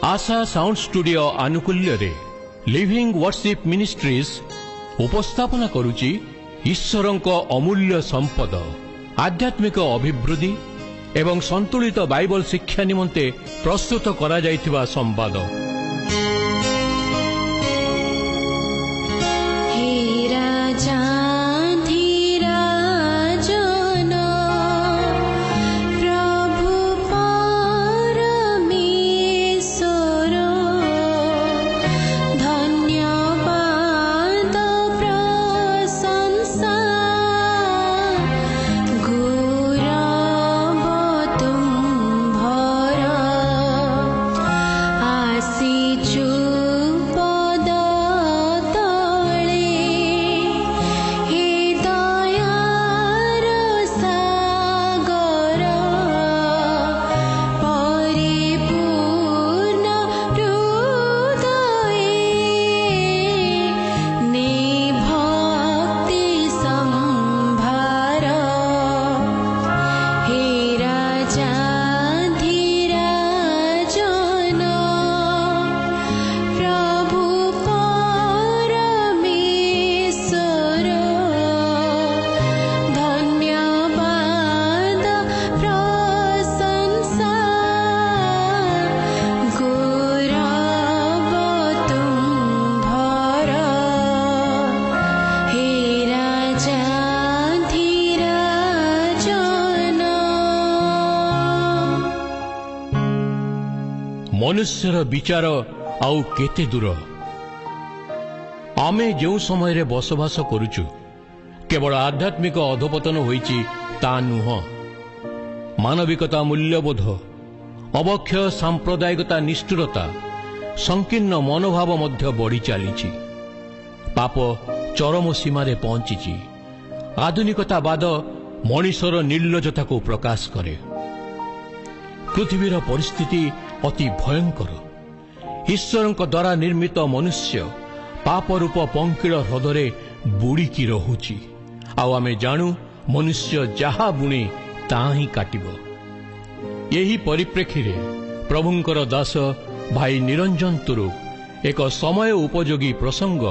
आशा sound studio आनुकूल्य रे living worship ministries उपस्थापना करुची ईश्वरंक अमूल्य संपद आध्यात्मिक अभिवृद्धि एवं संतुलित बाइबल शिक्षा निमंते प्रस्तुत करा जाइथिबा संवाद। मनुष्यर विचार आउ केते दूर आमे जो समय रे बसवास करुचु केवल आध्यात्मिक अधोपतन होईची ता नुह। मानविकता मूल्यबोध अवक्षय सांप्रदायिकता निष्ठुरता संकीर्ण मनोभाव मध्य बढ़ी चली पाप चरम सीमारे पहुंची। आधुनिकतावाद मनुष्यर निर्लजता को प्रकाश करे। पृथ्वीर परिस्थिति अति भयंकर। ईश्वरंक द्वारा निर्मित मनुष्य पाप रूप पंकिल ह्रदरे बुड़ीकी रहुची। आमे जानू मनुष्य जहा बुणे ताहा ही काटिब। यही परिप्रेक्षी रे प्रभुंकर दास भाई निरंजन तुरुक एक समय उपयोगी प्रसंग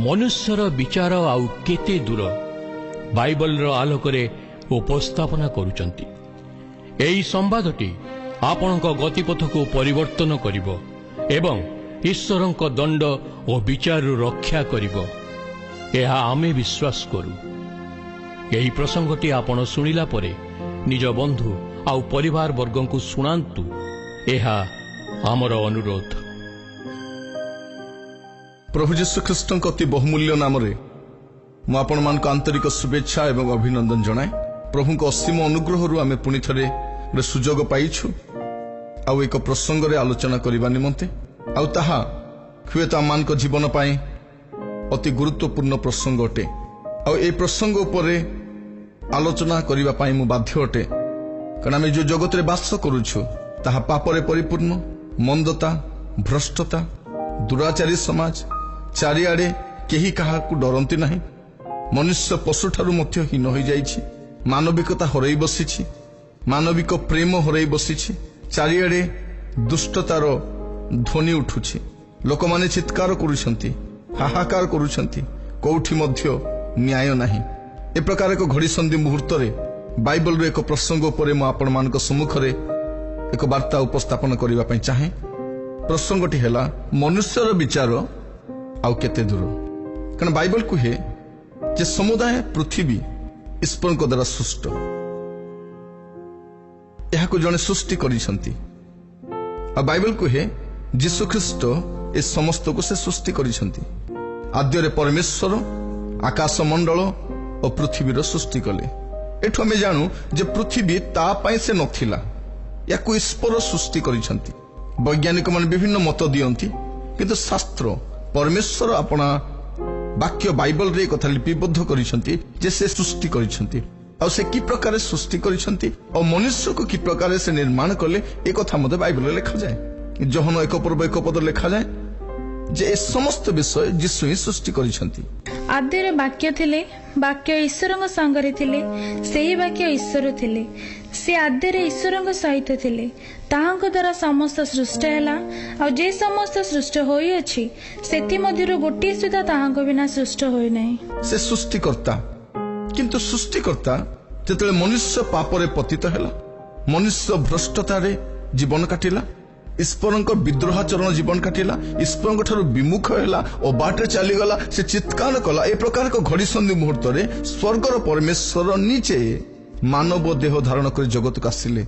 मनुष्यर विचार आउ केते दूर बाइबल आलोकरे उपस्थापना करुचंती। एही संवादटी आपणक गतिपथ को परिवर्तन करिब एवं ईश्वरंक दंड और विचार रक्षा करिब एहा आमे विश्वास करू। यही प्रसंगटी आपण सुनिला परे निज बंधु आउ परिवार वर्गों को सुनांतु एहा आमर अनुरोध। प्रभु जीशु ख्रीष्टଙ୍କ अति बहुमूल्य नाम रे मु आपण मान आंतरिक शुभेच्छा एवं अभिनंदन जनाए। प्रभु को असीम अनुग्रह रु आमे पुनि थरे सुजोग पाइछु आउ एक प्रसंग रे आलोचना करबा निमंते आउ ताहा हुए तो आम जीवन पाए अति गुरुत्वपूर्ण प्रसंग अटे। आउ ए प्रसंग उपरे आलोचना करबा पाई मु बाध्य अटे कारण आम जो जगत रे बास करूछु ताहा पापरे परिपूर्ण मंदता भ्रष्टता दुराचारी समाज चारिआडे केही काहाकू डरंती नाही। मनुष्य पशुठारु मध्य हीन होई जाईछि। मानविकता हरई बसिछि। मानविक प्रेम हरई बसिछि। चारिआडे दुष्टतार ध्वनि उठुछि। लोक माने चित्कार करुछंती हाहाकार करुछंती कोठी मध्य न्याय नाही। ए प्रकार एक घड़ी संधि मुहूर्त रे बाइबल रे एक प्रसंग उपरे मु आपण मानक सम्मुख रे एक वार्ता उपस्थापन करिबा पई चाहे। प्रसंगटी हेला मनुष्यर विचार आउ केते दूर। कारण बाइबल कुहे जे समुदाय पृथ्वी ईश्वर द्वारा सृष्ट यह को जने सृष्टि करिसंती। आ बाइबल कुहे जीशु ख्रीष्ट ए समस्त को से सृष्टि करिसंती। आद्य परमेश्वर आकाश मंडल और पृथ्वीर सृष्टि कले। एठु हमें जानू जे पृथ्वी ता पाई से नथिला या को ईश्वर सृष्टि करिसंती। वैज्ञानिक मान विभिन्न मत दियंती किंतु शास्त्र परमेश्वर अपना वाक्य बाइबल रे कथा लिपिबद्ध करिसंती जे से सृष्टि करिसंती और से कि प्रकार सृष्टि करिसंती और मनुष्य को कि प्रकार से निर्माण कले ए कथा मते बाइबल रे लिखा जाए। जहन एक पर्व एक पद लिखा जाए जे ए समस्त विषय जीशु ही सृष्टि करिसंती। आदिर वाक्य थिले, वाक्य ईश्वरଙ୍କ संगरे थिले, सेही वाक्य ईश्वर थिले, से आदिर ईश्वरଙ୍କ सहित थिले, ताहांको द्वारा समस्त सृष्टि हैला, आ जे समस्त सृष्टि होई अछि सेति मध्यरु गोटे सुद्धा ताहांको बिना सृष्टि होई नै। से सृष्टिकर्ता, किंतु सृष्टिकर्ता जेतले मनुष्य पापरे पतित हैला, मनुष्य भ्रष्टतारे जीवन काटिला, ईश्वरଙ୍କ विद्रोहाचरण जीवन काटिला, ईश्वरଙ୍କ ठाରୁ विमुख ହେଲା ଓ ବାଟରେ ଚାଲିଗଲା, ସେ ଚିତ୍କାର କଲା। ଏ ପ୍ରକାର ଏକ ଘଡ଼ିସନ୍ଧି ମୁହୂର୍ତ୍ତରେ ସ୍ୱର୍ଗର ପରମେଶ୍ୱର ନିଜେ ମାନବ ଦେହ ଧାରଣ କରି ଜଗତକୁ ଆସିଲେ,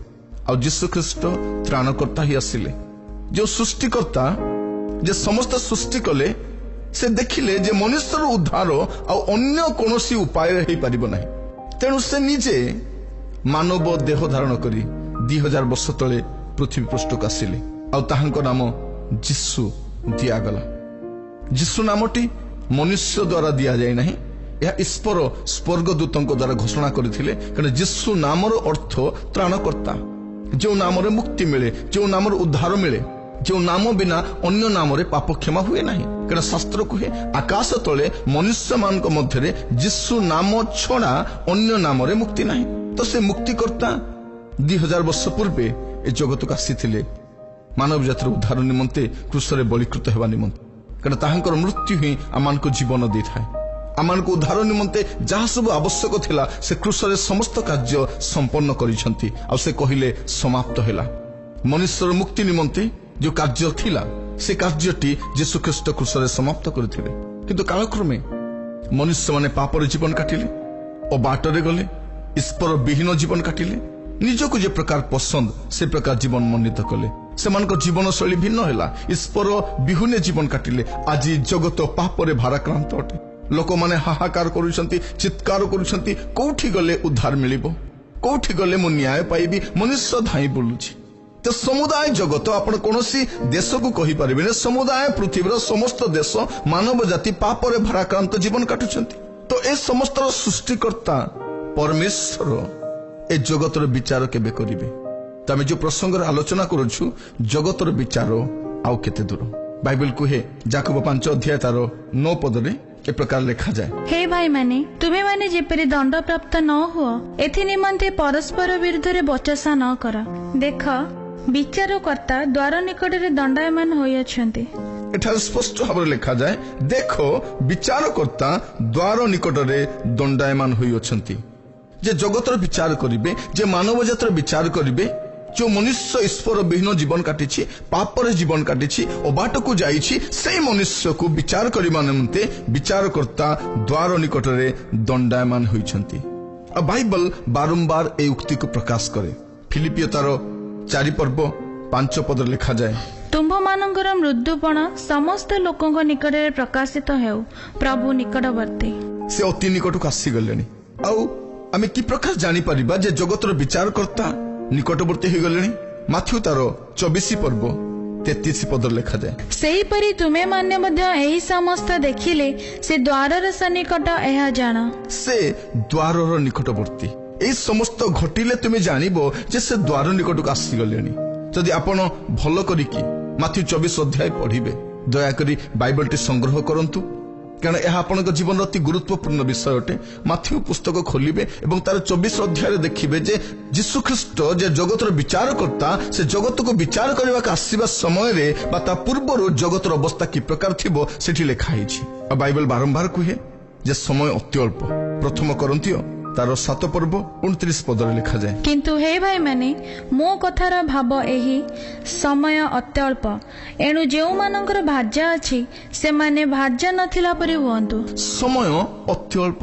ଆଉ ଯୀଶୁ ଖ୍ରୀଷ୍ଟ ତ୍ରାଣକର୍ତ୍ତା ହିଁ ଆସିଲେ। ଯେଉଁ ସୃଷ୍ଟିକର୍ତ୍ତା ଯେ ସମସ୍ତ ସୃଷ୍ଟି କଲେ, ସେ ଦେଖିଲେ ଯେ ମନୁଷ୍ୟର ଉଦ୍ଧାର ଆଉ ଅନ୍ୟ କୌଣସି ଉପାୟରେ ହେଇପାରିବ ନାହିଁ, ତେଣୁ ସେ ନିଜେ ମାନବ ଦେହ ଧାରଣ କରି 2000 ବର୍ଷ ତଳେ ପୃଥିବୀ ପୃଷ୍ଠକୁ ଆସିଲେ, ଆଉ ତାହାଙ୍କ ନାମ ଯୀଶୁ ଦିଆଗଲା। ଯୀଶୁ ନାମଟି ମନୁଷ୍ୟ ଦ୍ୱାରା ଦିଆଯାଇ ନାହିଁ, ଏହା ଈଶ୍ୱର ସ୍ୱର୍ଗଦୂତଙ୍କ ଦ୍ୱାରା ଘୋଷଣା କରିଥିଲେ, କାରଣ ଯୀଶୁ ନାମର ଅର୍ଥ ତ୍ରାଣକର୍ତ୍ତା। ଯେଉଁ ନାମରେ ମୁକ୍ତି ମିଳେ, ଯେଉଁ ନାମରେ ଉଦ୍ଧାର ମିଳେ, ଯେଉଁ ନାମ ବିନା ଅନ୍ୟ ନାମରେ ପାପ କ୍ଷମା ହୁଏ ନାହିଁ, କାରଣ ଶାସ୍ତ୍ର କୁହେ ଆକାଶ ତଳେ ମନୁଷ୍ୟମାନଙ୍କ ମଧ୍ୟରେ ଯୀଶୁ ନାମ ଛଡ଼ା ଅନ୍ୟ ନାମରେ ମୁକ୍ତି ନାହିଁ। ତ ସେ ମୁକ୍ତିକର୍ତ୍ତା 2000 ବର୍ଷ ପୂର୍ବେ ଏ ଜଗତକୁ ଆସିଥିଲେ ମାନବ ଜାତିର ଉଦ୍ଧାର ନିମନ୍ତେ, କ୍ରୁଶରେ ବଳିକୃତ ହେବା ନିମନ୍ତେ, କାରଣ ତାହାଙ୍କର ମୃତ୍ୟୁ ହିଁ ଆମମାନଙ୍କୁ ଜୀବନ ଦେଇଥାଏ। ଆମମାନଙ୍କୁ ଉଦ୍ଧାର ନିମନ୍ତେ ଯାହା ସବୁ ଆବଶ୍ୟକ ଥିଲା ସେ କ୍ରୁଶରେ ସମସ୍ତ କାର୍ଯ୍ୟ ସମ୍ପନ୍ନ କରିଛନ୍ତି, ଆଉ ସେ କହିଲେ ସମାପ୍ତ ହେଲା। ମନୁଷ୍ୟର ମୁକ୍ତି ନିମନ୍ତେ ଯେଉଁ କାର୍ଯ୍ୟ ଥିଲା ସେ କାର୍ଯ୍ୟଟି ଯୀଶୁଖ୍ରୀଷ୍ଟ କ୍ରୁଶରେ ସମାପ୍ତ କରିଥିଲେ। କିନ୍ତୁ କାଳକ୍ରମେ ମନୁଷ୍ୟମାନେ ପାପର ଜୀବନ କାଟିଲେ ଓ ବାଟରେ ଗଲେ, ଈଶ୍ୱର ବିହୀନ ଜୀବନ କାଟିଲେ, ନିଜକୁ ଯେ ପ୍ରକାର ପସନ୍ଦ ସେ ପ୍ରକାର ଜୀବନ ମନୋନୀତ କଲେ। ସେମାନଙ୍କ ଜୀବନ ଶୈଳୀ ଭିନ୍ନ ହେଲା, ଈଶ୍ୱର ବିହୁନେ ଜୀବନ କାଟିଲେ। ଆଜି ଜଗତ ପାପରେ ଭାରାକ୍ରାନ୍ତ ଅଟେ, ଲୋକମାନେ ହାହାକାର କରୁଛନ୍ତି, ଚିତ୍କାର କରୁଛନ୍ତି, କୋଉଠି ଗଲେ ଉଦ୍ଧାର ମିଳିବ, କୋଉଠି ଗଲେ ମୁଁ ନ୍ୟାୟ ପାଇବି। ମନୁଷ୍ୟ ଧାଇଁ ବୁଲୁଛି। ତ ସମୁଦାୟ ଜଗତ, ଆପଣ କୌଣସି ଦେଶକୁ କହିପାରିବେନି, ସମୁଦାୟ ପୃଥିବୀର ସମସ୍ତ ଦେଶ ମାନବ ଜାତି ପାପରେ ଭାରାକ୍ରାନ୍ତ ଜୀବନ କାଟୁଛନ୍ତି। ତ ଏ ସମସ୍ତର ସୃଷ୍ଟିକର୍ତ୍ତା ପରମେଶ୍ୱର ଏ ଜଗତର ବିଚାର କେବେ କରିବେ? ତ ଆମେ ଯେଉଁ ପ୍ରସଙ୍ଗରେ ଆଲୋଚନା କରୁଛୁ, ଜଗତର ବିଚାର ଆଉ କେତେ ଦୂର? ବାଇବେଲ କୁହେ ଯାକୋବ 5 ଅଧ୍ୟାୟ ତାର 9 ପଦରେ ଏ ପ୍ରକାର ଲେଖାଯାଏ, हे भाई माने तुम्हें माने जेपरि दंड प्राप्त न हुआ, एथि निमंते परस्पर विरुद्धरे बचसा न कर। देख विचारकर्ता द्वार निकटरे दंडायमान होई अछंती। एठारे स्पष्ट भाବରେ ଲେଖାଯାଏ, ଦେଖ ବିଚାରକର୍ତ୍ତା ଦ୍ୱାର ନିକଟରେ ଦଣ୍ଡାୟମାନ ହୋଇ ଅଛନ୍ତି। ଯେ ଜଗତର ବିଚାର କରିବେ, ଯେ ମାନବ ଜାତିର ବିଚାର କରିବେ, ଯେଉଁ ମନୁଷ୍ୟ ଈଶ୍ୱର ବିହୀନ ଜୀବନ କାଟିଛି, ପାପରେ ଜୀବନ କାଟିଛି ଓ ବାଟକୁ ଯାଇଛି, ସେହି ମନୁଷ୍ୟକୁ ବିଚାର କରିବା ନିମନ୍ତେ ବିଚାରକର୍ତ୍ତା ଦ୍ୱାର ନିକଟରେ ଦଣ୍ଡାୟମାନ ହୋଇଛନ୍ତି। ଆଉ ବାଇବଲ ବାରମ୍ବାର ଏହି ଉକ୍ତିକୁ ପ୍ରକାଶ କରେ। ଫିଲିପିଓ ତାର 4 ପର୍ବ 5 ପଦରେ ଲେଖାଯାଏ, ତୁମ୍ଭମାନଙ୍କର ମୃଦୁପଣ ସମସ୍ତ ଲୋକଙ୍କ ନିକଟରେ ପ୍ରକାଶିତ ହେଉ, ପ୍ରଭୁ ନିକଟବର୍ତ୍ତୀ। ସେ ଅତି ନିକଟକୁ ଆସିଗଲେଣି। ଆଉ ଆମେ କି ପ୍ରକାର ଜାଣିପାରିବା ଯେ ଜଗତର ବିଚାରକର୍ତ୍ତା ନିକଟବର୍ତ୍ତୀ ହୋଇଗଲେଣି? ମାଥ୍ୟୁ ତାର 24 ପର୍ବ 33 ପଦରେ ଲେଖାଯାଏ, ସେହିପରି ତୁମେମାନେ ମଧ୍ୟ ଏହି ସମସ୍ତ ଦେଖିଲେ ସେ ଦ୍ୱାରର ସନ୍ନିକଟ ଏହା ଜାଣ। ସେ ଦ୍ୱାରର ନିକଟବର୍ତ୍ତୀ। ଏହି ସମସ୍ତ ଘଟିଲେ ତୁମେ ଜାଣିବ ଯେ ସେ ଦ୍ୱାର ନିକଟକୁ ଆସିଗଲେଣି। ଯଦି ଆପଣ ଭଲ କରିକି ମାଥ୍ୟୁ 24 ଅଧ୍ୟାୟ ପଢିବେ, ଦୟାକରି ବାଇବଲଟି ସଂଗ୍ରହ କରନ୍ତୁ, କାରଣ ଏହା ଆପଣଙ୍କ ଜୀବନର ଅତି ଗୁରୁତ୍ୱପୂର୍ଣ୍ଣ ବିଷୟ ଅଟେ। ମାଥ୍ୟୁ ପୁସ୍ତକ ଖୋଲିବେ ଏବଂ ତାର 24 ଅଧ୍ୟାୟରେ ଦେଖିବେ ଯେ ଯୀଶୁଖ୍ରୀଷ୍ଟ ଯେ ଜଗତର ବିଚାରକର୍ତ୍ତା, ସେ ଜଗତକୁ ବିଚାର କରିବାକୁ ଆସିବା ସମୟରେ ବା ତା ପୂର୍ବରୁ ଜଗତର ଅବସ୍ଥା କି ପ୍ରକାର ଥିବ ସେଠି ଲେଖା ହେଇଛି। ଆଉ ବାଇବଲ ବାରମ୍ବାର କୁହେ ଯେ ସମୟ ଅତି ଅଳ୍ପ। ପ୍ରଥମ କରନ୍ତୀୟ ତାର 7 ପର୍ବ 29 ପଦରେ ଲେଖାଯାଏ, କିନ୍ତୁ ହେ ଭାଇମାନେ ମୋ କଥାର ଭାବ ଏହି, ସମୟ ଅତ୍ୟଳ୍ପ, ଏଣୁ ଯେଉଁମାନଙ୍କର ଭାର୍ଯ୍ୟା ଅଛି ସେମାନେ ଭାର୍ଯ୍ୟା ନଥିଲା ପରି ହୁଅନ୍ତୁ। ସମୟ ଅତ୍ୟଳ୍ପ।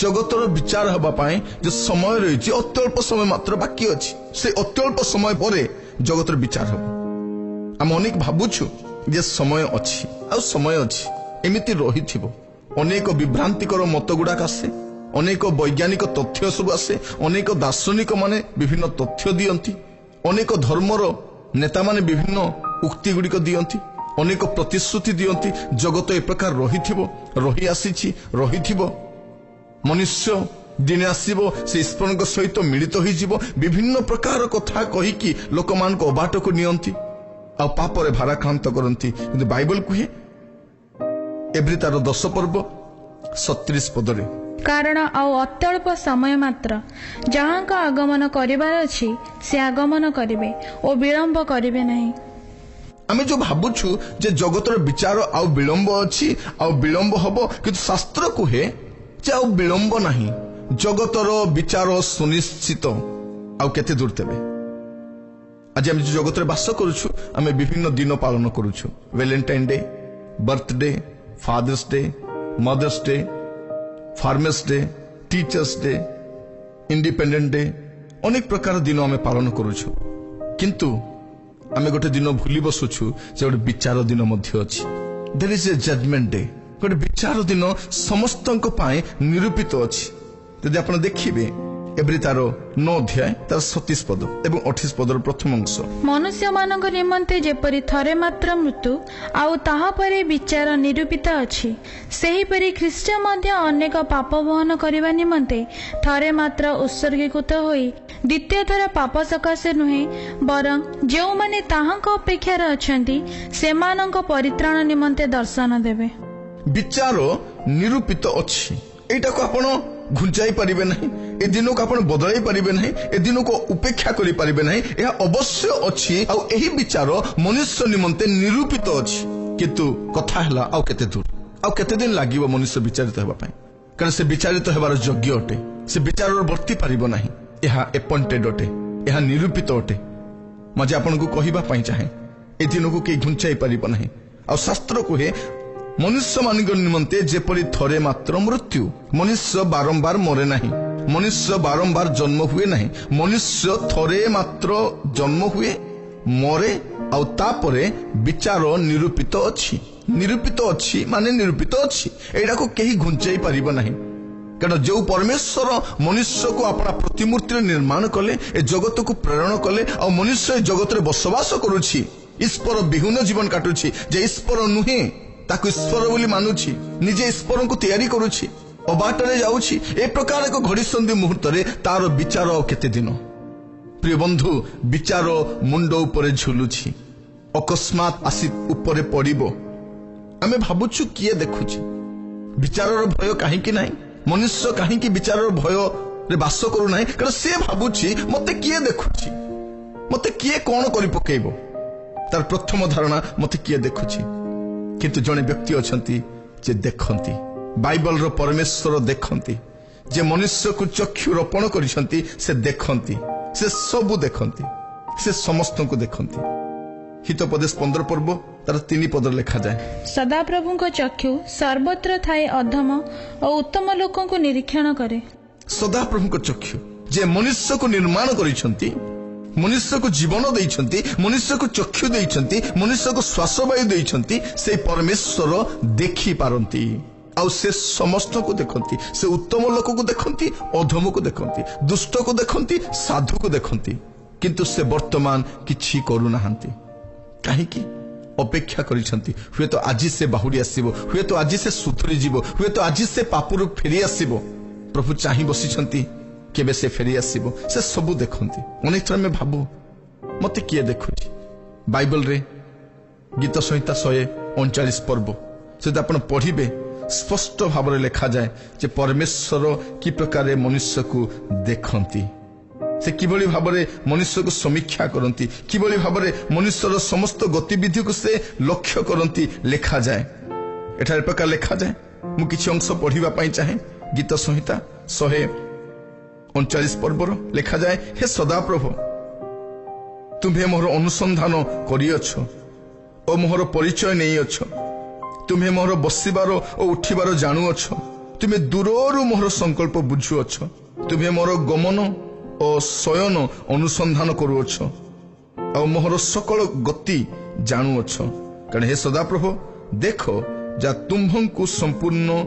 ଜଗତର ବିଚାର ହେବା ପାଇଁ ଯେ ସମୟ ରହିଛି, ଅତ୍ୟଳ୍ପ ସମୟ ମାତ୍ର ବାକି ଅଛି। ସେ ଅତ୍ୟଳ୍ପ ସମୟ ପରେ ଜଗତର ବିଚାର ହେବ। ଆମେ ଅନେକ ଭାବୁଛୁ ଯେ ସମୟ ଅଛି, ଆଉ ସମୟ ଅଛି, ଏମିତି ରହିଥିବ। ଅନେକ ବିଭ୍ରାନ୍ତିକର ମତ ଗୁଡାକ ଆସେ, ଅନେକ ବୈଜ୍ଞାନିକ ତଥ୍ୟ ସବୁ ଆସେ, ଅନେକ ଦାର୍ଶନିକ ମାନେ ବିଭିନ୍ନ ତଥ୍ୟ ଦିଅନ୍ତି, ଅନେକ ଧର୍ମର ନେତାମାନେ ବିଭିନ୍ନ ଉକ୍ତି ଗୁଡ଼ିକ ଦିଅନ୍ତି, ଅନେକ ପ୍ରତିଶ୍ରୁତି ଦିଅନ୍ତି। ଜଗତ ଏ ପ୍ରକାର ରହିଥିବ, ରହି ଆସିଛି, ରହିଥିବ। ମନୁଷ୍ୟ ଦିନେ ଆସିବ, ସେ ଈଶ୍ୱରଙ୍କ ସହିତ ମିଳିତ ହୋଇଯିବ। ବିଭିନ୍ନ ପ୍ରକାର କଥା କହିକି ଲୋକମାନଙ୍କୁ ଅବାଟକୁ ନିଅନ୍ତି ଆଉ ପାପରେ ଭାରାକ୍ରାନ୍ତ କରନ୍ତି। କିନ୍ତୁ ବାଇବଲ କୁହେ एब्री तार 10 पर्व 37 पदरे कारण आउ अत्यल्प समय मात्र जहाँ का आगमन करिबार अछि से आगमन करिवे और विलंब करिवे नहीं। आमे जो भाबुछु जे जगतर विचार आउ विलंब अछि आउ विलंब हबो किंतु शास्त्र कहे जे आउ विलंब नाही जगतर विचार सुनिश्चित आउ केते दूर तेबे। आज आम जगत में बास करुछु आम विभिन्न दिन पालन करुछु Valentine day birthday father's day mother's day farmers day teachers day independent day अनेक प्रकार दिन आम पालन करुछु किंतु आम गोटे दिन भूली बसुछु जे गोटे विचार दिन मध्य अछि। There is a judgement day गोटे विचार दिन समस्तंक पाए निरूपित अछि। यदि आपण देखिबे एब्री तार 9 अध्याय तार 37 पद एवं 28 पदर प्रथम अंश मनुष्य मानक निमंते जेपरि थरे मात्र मृत्यु आउ ताहा परे विचार निरूपित अछि सेहीपरि ख्रीष्ट मध्य अनेक पाप वहन करिवा निमंते थरे मात्र उत्सर्गीकृत होई द्वितीय थर पाप सकाशे नुहे बरं जो माने ताहांक अपेक्षार अछंती सेमानंक परित्राण निमंते दर्शन देबे। विचार निरूपित अछि एटा को आपण घुंचाई पारिबे नहीं ए दिन को आपण बदलाई पारिबे नहीं ए दिन को उपेक्षा करि पारिबे नहीं यह अवश्य अछि आ एही विचार मनुष्य निमंते निरूपित अछि किंतु कथा हला आ केते दूर आ केते दिन लागिवो मनुष्य विचारित हेबा पई कारण से विचारित हेबार योग्य अटे से विचार वर्ती पारिबो नहीं यह अपॉइंटेड अटे यह निरूपित अटे मजे आपण को कहिबा पई चाहे ए दिन को के घुंचाई पारिबो नहीं आ शास्त्र कहे मनुष्य मान निमंते जेपरि थरे मात्र मृत्यु मनुष्य बारंबार मरे नहीं मनुष्य बारंबार जन्म हुए नहीं मनुष्य थरे मात्र जन्म हुए मरे आउ तापरे विचार निरूपित अछि माने निरूपित अछि एडा को केही घुंचाई पारिबो नहीं कारण जो परमेश्वर मनुष्य को अपना प्रतिमूर्ति निर्माण कले ए जगत को प्रेरण कले आ मनुष्य जगत रे बसवास करूछि ईश्वर विहुन जीवन काटुछि जे ईश्वर नुहे ताकू ईश्वर बोली मानुछि निजे ईश्वर को तैयारी करुछि अबाटरे जाउछि ए प्रकार एक घड़ी संधि मुहूर्त रे तार विचार केते दिन प्रिय बंधु विचार मुंड ऊपर झुलुछि अकस्मात आसी ऊपर पड़िबो आमे भाबुछु किए देखुछि विचारर भय काहे कि नाही मनुष्य काहे कि विचारर भय रे बास करू नाही कारण से भाबुछि मते किए देखुछि मते किए कोन करि पकेइबो तार प्रथम धारणा मते किए देखुछि किंतु जने व्यक्ति अछंती जे देखंती बाइबल रो परमेश्वर देखंती जे मनुष्य को चक्षु रोपण करिसंती से देखंती से सब देखंती से समस्त को देखंती। हितोपदेश 15 पर्व तार 3 पद लिखा जाए सदा प्रभु को चक्षु सर्वत्र थाए अधम और उत्तम लोकों को निरीक्षण करे। सदा प्रभु को चक्षु जे मनुष्य को निर्माण करिसंती मनुष्य को जीवन देइछंती मनुष्य को चक्षु देइछंती मनुष्य को श्वास वायु देइछंती से परमेश्वर देखि पारंती आउ से समस्त को देखंती से उत्तम लोक को देखंती अधम को देखंती दुष्ट को देखंती साधु को देखंती किंतु से वर्तमान किछि करू नाहंती काहे कि अपेक्षा करिसंती हुए तो आज से बाहुरी आसीबो हुए तो आज से सुधुरी जीवो हुए तो आज से पापुरु फेरी आसीबो प्रभु चाहि बसिसंती केबे से फेरी आसीबो से सब देखंती अनेक थर में भाबू मते किए देखुची बाइबल रे गीत संहिता 139 पर्व से आपण पढ़िबे स्पष्ट भाव में लिखा जाए जे परमेश्वर कि प्रकार मनुष्य को देखंती से किभली भाव में मनुष्य को समीक्षा करंती किभली भाव में मनुष्यर समस्त गतिविधि को से लक्ष्य करंती लिखा जाए एठार प्रकार लिखा जाए मु किछि अंश पढ़िबा पई चाहे गीत संहिता 139 पर्वर लिखा जाए हे सदा प्रभु तुम्हें मोर अनुसंधान करियछ और मोर परिचय नहीं अछ तुम्हें मोर बसिबार और उठिबार जानुअछ तुम्हें दूररू मोर संकल्प बुझुअछ तुम्हें मोर गमन और शयन अनुसंधान करुअछ और मोर सकल गति जानुअछ कारण हे सदा प्रभु देख जा तुम्भंकु संपूर्ण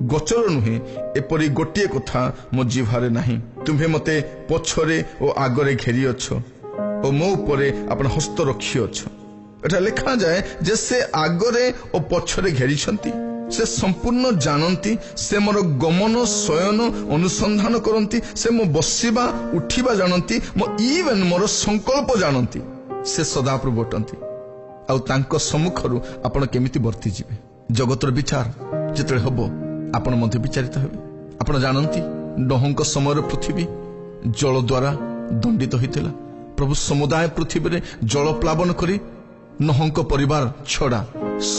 गोचर नुहे एपरी गोटे कथा मो जिभारे नहीं तुम्हें मते पछरे और आगरे घेरिअछ और मो उपरे अपन हस्त रखिअछ एटा लिखा जाए जे से आगरे और पछरे घेरिछंती से संपूर्ण जानती से मोर गमन शयन अनुसंधान करती से मो बसिबा उठिबा जानती मो इवन मोर संकल्प जानती से सदाप्रभु अटंती आउ तांको सम्मुखरु आपण केमिति वर्ती जिवे ଜଗତର ବିଚାର ଯେତେବେଳେ ହେବ ଆପଣ ମଧ୍ୟ ବିଚାରିତ ହେବେ। ଆପଣ ଜାଣନ୍ତି ନୋହଙ୍କ ସମୟର ପୃଥିବୀ ଜଳ ଦ୍ୱାରା ଦଣ୍ଡିତ ହୋଇଥିଲା। ପ୍ରଭୁ ସମୁଦାୟ ପୃଥିବୀରେ ଜଳ ପ୍ଲାବନ କରି ନୋହଙ୍କ ପରିବାର ଛଡ଼ା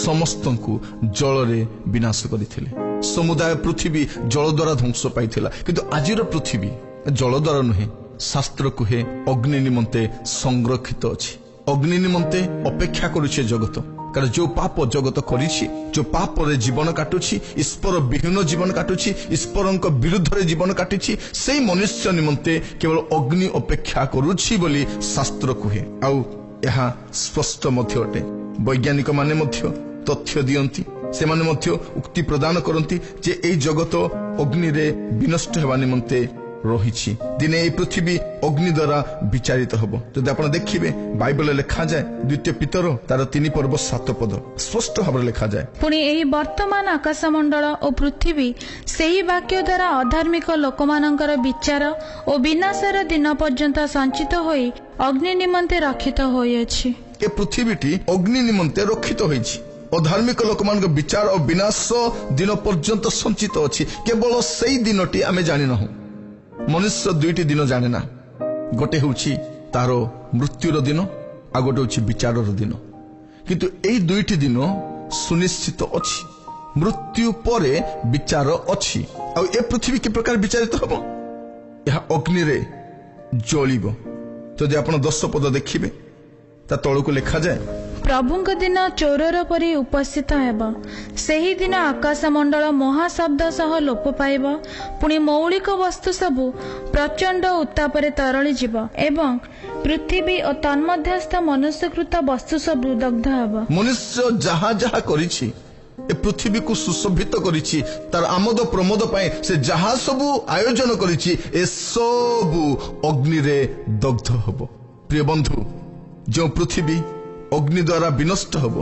ସମସ୍ତଙ୍କୁ ଜଳରେ ବିନାଶ କରିଥିଲେ। ସମୁଦାୟ ପୃଥିବୀ ଜଳ ଦ୍ୱାରା ଧ୍ୱଂସ ପାଇଥିଲା। କିନ୍ତୁ ଆଜିର ପୃଥିବୀ ଜଳ ଦ୍ୱାରା ନୁହେଁ, ଶାସ୍ତ୍ର କୁହେ ଅଗ୍ନି ନିମନ୍ତେ ସଂରକ୍ଷିତ ଅଛି। ଅଗ୍ନି ନିମନ୍ତେ ଅପେକ୍ଷା କରୁଛି ଜଗତ। କାରଣ ଯୋଉ ପାପ ଜଗତ କରିଛି, ଯୋଉ ପାପରେ ଜୀବନ କାଟୁଛି, ଈଶ୍ୱର ବିହୀନ ଜୀବନ କାଟୁଛି, ଈଶ୍ୱରଙ୍କ ବିରୁଦ୍ଧରେ ଜୀବନ କାଟିଛି, ସେଇ ମନୁଷ୍ୟ ନିମନ୍ତେ କେବଳ ଅଗ୍ନି ଅପେକ୍ଷା କରୁଛି ବୋଲି ଶାସ୍ତ୍ର କୁହେ। ଆଉ ଏହା ସ୍ପଷ୍ଟ ମଧ୍ୟ ଅଟେ। ବୈଜ୍ଞାନିକ ମାନେ ମଧ୍ୟ ତଥ୍ୟ ଦିଅନ୍ତି, ସେମାନେ ମଧ୍ୟ ଉକ୍ତି ପ୍ରଦାନ କରନ୍ତି ଯେ ଏହି ଜଗତ ଅଗ୍ନିରେ ବିନଷ୍ଟ ହେବା ନିମନ୍ତେ ରହିଛି। ଦିନେ ଏହି ପୃଥିବୀ ଅଗ୍ନି ଦ୍ୱାରା ବିଚାରିତ ହେବ। ଯଦି ଆପଣ ଦେଖିବେ ବାଇବଲରେ ଲେଖାଯାଏ 2 ପିତର ତାର 3 ପର୍ବ 7 ପଦ ସ୍ପଷ୍ଟ ଭାବରେ ଲେଖାଯାଏ। ପୁଣି ଏହି ବର୍ତ୍ତମାନ ଆକାଶମଣ୍ଡଳ ଓ ପୃଥିବୀ ସେହି ବାକ୍ୟ ଦ୍ୱାରା ଅଧାର୍ମିକ ଲୋକମାନଙ୍କର ବିଚାର ଓ ବିନାଶର ଦିନ ପର୍ଯ୍ୟନ୍ତ ସଞ୍ଚିତ ହୋଇ ଅଗ୍ନି ନିମନ୍ତେ ରକ୍ଷିତ ହୋଇଅଛି। ଏ ପୃଥିବୀଟି ଅଗ୍ନି ନିମନ୍ତେ ରକ୍ଷିତ ହୋଇଛି। ଅଧାର୍ମିକ ଲୋକମାନଙ୍କ ବିଚାର ଓ ବିନାଶ ଦିନ ପର୍ଯ୍ୟନ୍ତ ସଞ୍ଚିତ ଅଛି। କେବଳ ସେଇ ଦିନଟି ଆମେ ଜାଣିନାହୁଁ। ମନୁଷ୍ୟ 2ଟି ଦିନ ଜାଣେ ନା, ଗୋଟେ ହେଉଛି ତାର ମୃତ୍ୟୁର ଦିନ, ଆଉ ଗୋଟେ ହେଉଛି ବିଚାରର ଦିନ। କିନ୍ତୁ ଏଇ 2ଟି ଦିନ ସୁନିଶ୍ଚିତ ଅଛି। ମୃତ୍ୟୁ ପରେ ବିଚାର ଅଛି। ଆଉ ଏ ପୃଥିବୀ କି ପ୍ରକାର ବିଚାରିତ ହେବ? ଏହା ଅଗ୍ନିରେ ଜଳିବ। ଯଦି ଆପଣ 10 ପଦ ଦେଖିବେ ତା ତଳକୁ ଲେଖାଯାଏ, ପ୍ରଭୁଙ୍କ ଦିନ ଚୋରର ପରି ଉପସ୍ଥିତ ହେବ। ସେହି ଦିନ ଆକାଶମଣ୍ଡଳ ମହାଶବ୍ଦ ସହ ଲୋପ ପାଇବ। ପୁଣି ମୌଳିକ ବସ୍ତୁ ସବୁ ପ୍ରଚଣ୍ଡ ଉତ୍ତାପରେ ତରଳିଯିବ ଏବଂ ପୃଥିବୀ ଓ ତନ୍ମଧ୍ୟସ୍ଥ ମନୁଷ୍ୟକୃତ ବସ୍ତୁ ସବୁ ଦଗ୍ଧ ହେବ। ମନୁଷ୍ୟ ଯାହା ଯାହା କରିଛି, ଏ ପୃଥିବୀକୁ ସୁଶୋଭିତ କରିଛି, ତାର ଆମୋଦ ପ୍ରମୋଦ ପାଇଁ ସେ ଯାହା ସବୁ ଆୟୋଜନ କରିଛି, ଏସବୁ ଅଗ୍ନିରେ ଦଗ୍ଧ ହେବ। ପ୍ରିୟ ବନ୍ଧୁ, ଯେଉଁ ପୃଥିବୀ ଅଗ୍ନି ଦ୍ୱାରା ବିନଷ୍ଟ ହେବ,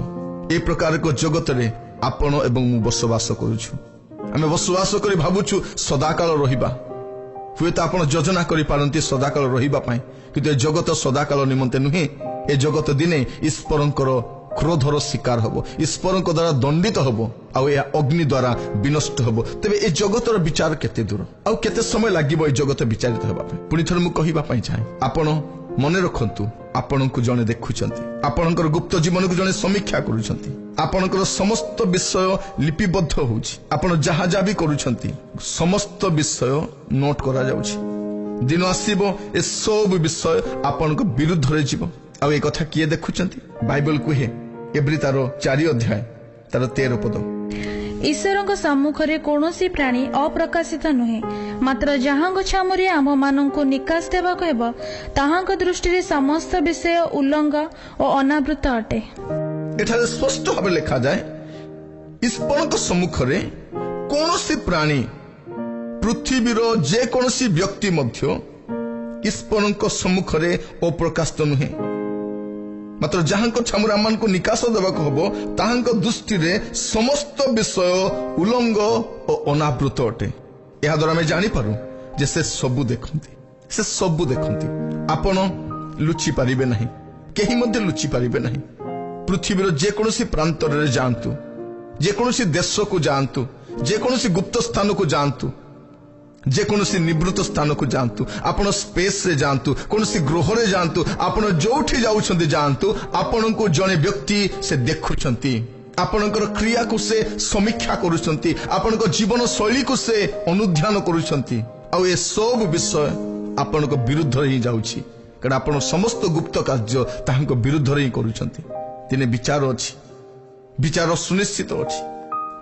ଏ ପ୍ରକାର ଏକ ଜଗତରେ ଆପଣ ଏବଂ ମୁଁ ବସବାସ କରୁଛୁ। ଆମେ ବସବାସ କରି ଭାବୁଛୁ ସଦାକାଳ ରହିବା। ହୁଏତ ଆପଣ ଯୋଜନା କରିପାରନ୍ତି ସଦାକାଳ ରହିବା ପାଇଁ, କିନ୍ତୁ ଏ ଜଗତ ସଦାକାଳ ନିମନ୍ତେ ନୁହେଁ। ଏ ଜଗତ ଦିନେ ଈଶ୍ୱରଙ୍କର କ୍ରୋଧର ଶିକାର ହେବ, ଈଶ୍ୱରଙ୍କ ଦ୍ୱାରା ଦଣ୍ଡିତ ହେବ, ଆଉ ଏହା ଅଗ୍ନି ଦ୍ୱାରା ବିନଷ୍ଟ ହେବ। ତେବେ ଏ ଜଗତର ବିଚାର କେତେ ଦୂର, ଆଉ କେତେ ସମୟ ଲାଗିବ ଏ ଜଗତ ବିଚାରିତ ହେବା ପାଇଁ? ପୁଣି ଥରେ ମୁଁ କହିବା ପାଇଁ ଚାହେଁ, ଆପଣ ମନେ ରଖନ୍ତୁ, ଆପଣଙ୍କୁ ଜଣେ ଦେଖୁଛନ୍ତି, ଆପଣଙ୍କର ଗୁପ୍ତ ଜୀବନକୁ ଜଣେ ସମୀକ୍ଷା କରୁଛନ୍ତି, ଆପଣଙ୍କର ସମସ୍ତ ବିଷୟ ଲିପିବଦ୍ଧ ହେଉଛି, ଆପଣ ଯାହା ଯାହା ବି କରୁଛନ୍ତି ସମସ୍ତ ବିଷୟ ନୋଟ୍ କରାଯାଉଛି। ଦିନ ଆସିବ ଏସବୁ ବିଷୟ ଆପଣଙ୍କ ବିରୁଦ୍ଧରେ ଯିବ। ଆଉ ଏ କଥା କିଏ ଦେଖୁଛନ୍ତି? ବାଇବଲ କୁହେ ଏବ୍ରୀ ତାର 4 ଅଧ୍ୟାୟ ତାର 13 ପଦ, ଈଶ୍ୱରଙ୍କ ସମ୍ମୁଖରେ କୌଣସି ପ୍ରାଣୀ ଅପ୍ରକାଶିତ ନୁହେଁ, ମାତ୍ର ଯାହାଙ୍କ ଛାମୁରେ ଆମ୍ଭମାନଙ୍କୁ ନିକାଶ ଦେବାକୁ ହେବ, ତାହାଙ୍କ ଦୃଷ୍ଟିରେ ସମସ୍ତ ବିଷୟ ଉଲ୍ଲଙ୍ଘ ଓ ଅନାବୃତ ଅଟେ। ଏଠାରେ ସ୍ପଷ୍ଟ ଭାବେ ଲେଖାଯାଏ, ଈଶ୍ୱରଙ୍କ ସମ୍ମୁଖରେ କୌଣସି ପ୍ରାଣୀ, ପୃଥିବୀର ଯେକୌଣସି ବ୍ୟକ୍ତି ମଧ୍ୟ ଈଶ୍ୱରଙ୍କ ସମ୍ମୁଖରେ ଅପ୍ରକାଶିତ ନୁହେଁ, ମାତ୍ର ଯାହାଙ୍କ ଛାମୁରେ ଆମମାନଙ୍କୁ ନିକାଶ ଦେବାକୁ ହେବ, ତାହାଙ୍କ ଦୃଷ୍ଟିରେ ସମସ୍ତ ବିଷୟ ଉଲ୍ଲଙ୍ଘ ଓ ଅନାବୃତ ଅଟେ। ଏହା ଦ୍ୱାରା ଆମେ ଜାଣିପାରୁ ଯେ ସେ ସବୁ ଦେଖନ୍ତି, ସେ ସବୁ ଦେଖନ୍ତି। ଆପଣ ଲୁଚି ପାରିବେ ନାହିଁ, କେହି ମଧ୍ୟ ଲୁଚି ପାରିବେ ନାହିଁ। ପୃଥିବୀର ଯେକୌଣସି ପ୍ରାନ୍ତରରେ ଯାଆନ୍ତୁ, ଯେକୌଣସି ଦେଶକୁ ଯାଆନ୍ତୁ, ଯେକୌଣସି ଗୁପ୍ତ ସ୍ଥାନକୁ ଯାଆନ୍ତୁ, ଯେକୌଣସି ନିବୃତ୍ତ ସ୍ଥାନକୁ ଯାଆନ୍ତୁ, ଆପଣ ସ୍ପେସ୍ରେ ଯାଆନ୍ତୁ, କୌଣସି ଗ୍ରହରେ ଯାଆନ୍ତୁ, ଆପଣ ଯୋଉଠି ଯାଉଛନ୍ତି ଯାଆନ୍ତୁ, ଆପଣଙ୍କୁ ଜଣେ ବ୍ୟକ୍ତି ସେ ଦେଖୁଛନ୍ତି, ଆପଣଙ୍କର କ୍ରିୟାକୁ ସେ ସମୀକ୍ଷା କରୁଛନ୍ତି, ଆପଣଙ୍କ ଜୀବନ ଶୈଳୀକୁ ସେ ଅନୁଧ୍ୟାନ କରୁଛନ୍ତି। ଆଉ ଏସବୁ ବିଷୟ ଆପଣଙ୍କ ବିରୁଦ୍ଧରେ ହିଁ ଯାଉଛି, କାରଣ ଆପଣ ସମସ୍ତ ଗୁପ୍ତ କାର୍ଯ୍ୟ ତାହାଙ୍କ ବିରୁଦ୍ଧରେ ହିଁ କରୁଛନ୍ତି। ଦିନେ ବିଚାର ଅଛି, ବିଚାର ସୁନିଶ୍ଚିତ ଅଛି,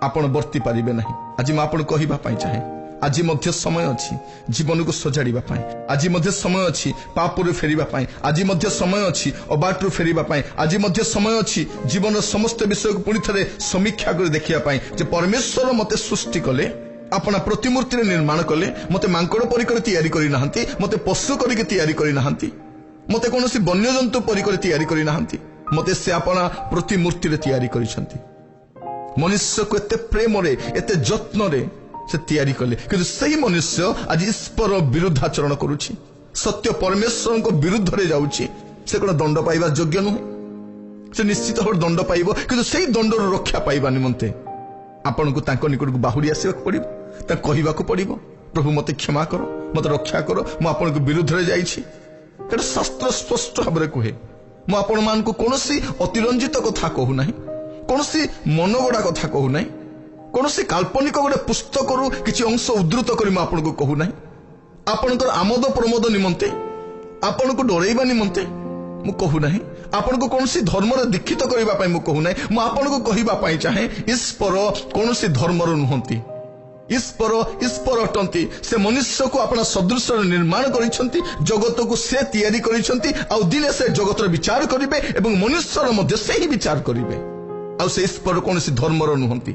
ଆପଣ ବର୍ତ୍ତି ପାରିବେ ନାହିଁ। ଆଜି ମୁଁ ଆପଣଙ୍କୁ କହିବା ପାଇଁ ଚାହେଁ, ଆଜି ମଧ୍ୟ ସମୟ ଅଛି ଜୀବନକୁ ସଜାଡ଼ିବା ପାଇଁ, ଆଜି ମଧ୍ୟ ସମୟ ଅଛି ପାପରୁ ଫେରିବା ପାଇଁ, ଆଜି ମଧ୍ୟ ସମୟ ଅଛି ଅବାଟରୁ ଫେରିବା ପାଇଁ, ଆଜି ମଧ୍ୟ ସମୟ ଅଛି ଜୀବନର ସମସ୍ତ ବିଷୟକୁ ପୁଣି ଥରେ ସମୀକ୍ଷା କରି ଦେଖିବା ପାଇଁ ଯେ ପରମେଶ୍ୱର ମୋତେ ସୃଷ୍ଟି କଲେ, ଆପଣ ପ୍ରତିମୂର୍ତ୍ତିରେ ନିର୍ମାଣ କଲେ, ମୋତେ ମାଙ୍କଡ଼ ପରିକରେ ତିଆରି କରିନାହାନ୍ତି, ମୋତେ ପଶୁ କରିକି ତିଆରି କରିନାହାନ୍ତି, ମୋତେ କୌଣସି ବନ୍ୟଜନ୍ତୁ ପରିକରେ ତିଆରି କରିନାହାନ୍ତି, ମୋତେ ସେ ଆପଣ ପ୍ରତିମୂର୍ତ୍ତିରେ ତିଆରି କରିଛନ୍ତି। ମନୁଷ୍ୟକୁ ଏତେ ପ୍ରେମରେ ଏତେ ଯତ୍ନରେ ସେ ତିଆରି କଲେ, କିନ୍ତୁ ସେହି ମନୁଷ୍ୟ ଆଜି ଈଶ୍ୱର ବିରୁଦ୍ଧାଚରଣ କରୁଛି, ସତ୍ୟ ପରମେଶ୍ୱରଙ୍କ ବିରୁଦ୍ଧରେ ଯାଉଛି। ସେ କ'ଣ ଦଣ୍ଡ ପାଇବା ଯୋଗ୍ୟ ନୁହେଁ? ସେ ନିଶ୍ଚିତ ଭାବରେ ଦଣ୍ଡ ପାଇବ, କିନ୍ତୁ ସେହି ଦଣ୍ଡରୁ ରକ୍ଷା ପାଇବା ନିମନ୍ତେ ଆପଣଙ୍କୁ ତାଙ୍କ ନିକଟକୁ ବାହୁଡ଼ି ଆସିବାକୁ ପଡ଼ିବ, ତାଙ୍କୁ କହିବାକୁ ପଡ଼ିବ ପ୍ରଭୁ ମୋତେ କ୍ଷମା କର, ମୋତେ ରକ୍ଷା କର, ମୁଁ ଆପଣଙ୍କ ବିରୁଦ୍ଧରେ ଯାଇଛି। ଏଇଟା ଶାସ୍ତ୍ର ସ୍ପଷ୍ଟ ଭାବରେ କୁହେ। ମୁଁ ଆପଣମାନଙ୍କୁ କୌଣସି ଅତିରଞ୍ଜିତ କଥା କହୁନାହିଁ, କୌଣସି ମନଗଢ଼ା କଥା କହୁନାହିଁ, କୌଣସି କାଳ୍ପନିକ ଗୋଟେ ପୁସ୍ତକରୁ କିଛି ଅଂଶ ଉଦ୍ଧୃତ କରି ମୁଁ ଆପଣଙ୍କୁ କହୁନାହିଁ। ଆପଣଙ୍କର ଆମୋଦ ପ୍ରମୋଦ ନିମନ୍ତେ, ଆପଣଙ୍କୁ ଡରେଇବା ନିମନ୍ତେ ମୁଁ କହୁନାହିଁ, ଆପଣଙ୍କୁ କୌଣସି ଧର୍ମରେ ଦୀକ୍ଷିତ କରିବା ପାଇଁ ମୁଁ କହୁନାହିଁ। ମୁଁ ଆପଣଙ୍କୁ କହିବା ପାଇଁ ଚାହେଁ ଈଶ୍ୱର କୌଣସି ଧର୍ମର ନୁହନ୍ତି। ଈଶ୍ୱର ଅଟନ୍ତି। ସେ ମନୁଷ୍ୟକୁ ଆପଣ ସଦୃଶରେ ନିର୍ମାଣ କରିଛନ୍ତି, ଜଗତକୁ ସେ ତିଆରି କରିଛନ୍ତି, ଆଉ ଦିନେ ସେ ଜଗତର ବିଚାର କରିବେ ଏବଂ ମନୁଷ୍ୟର ମଧ୍ୟ ସେହି ବିଚାର କରିବେ। ଆଉ ସେ ଈଶ୍ୱର କୌଣସି ଧର୍ମର ନୁହନ୍ତି।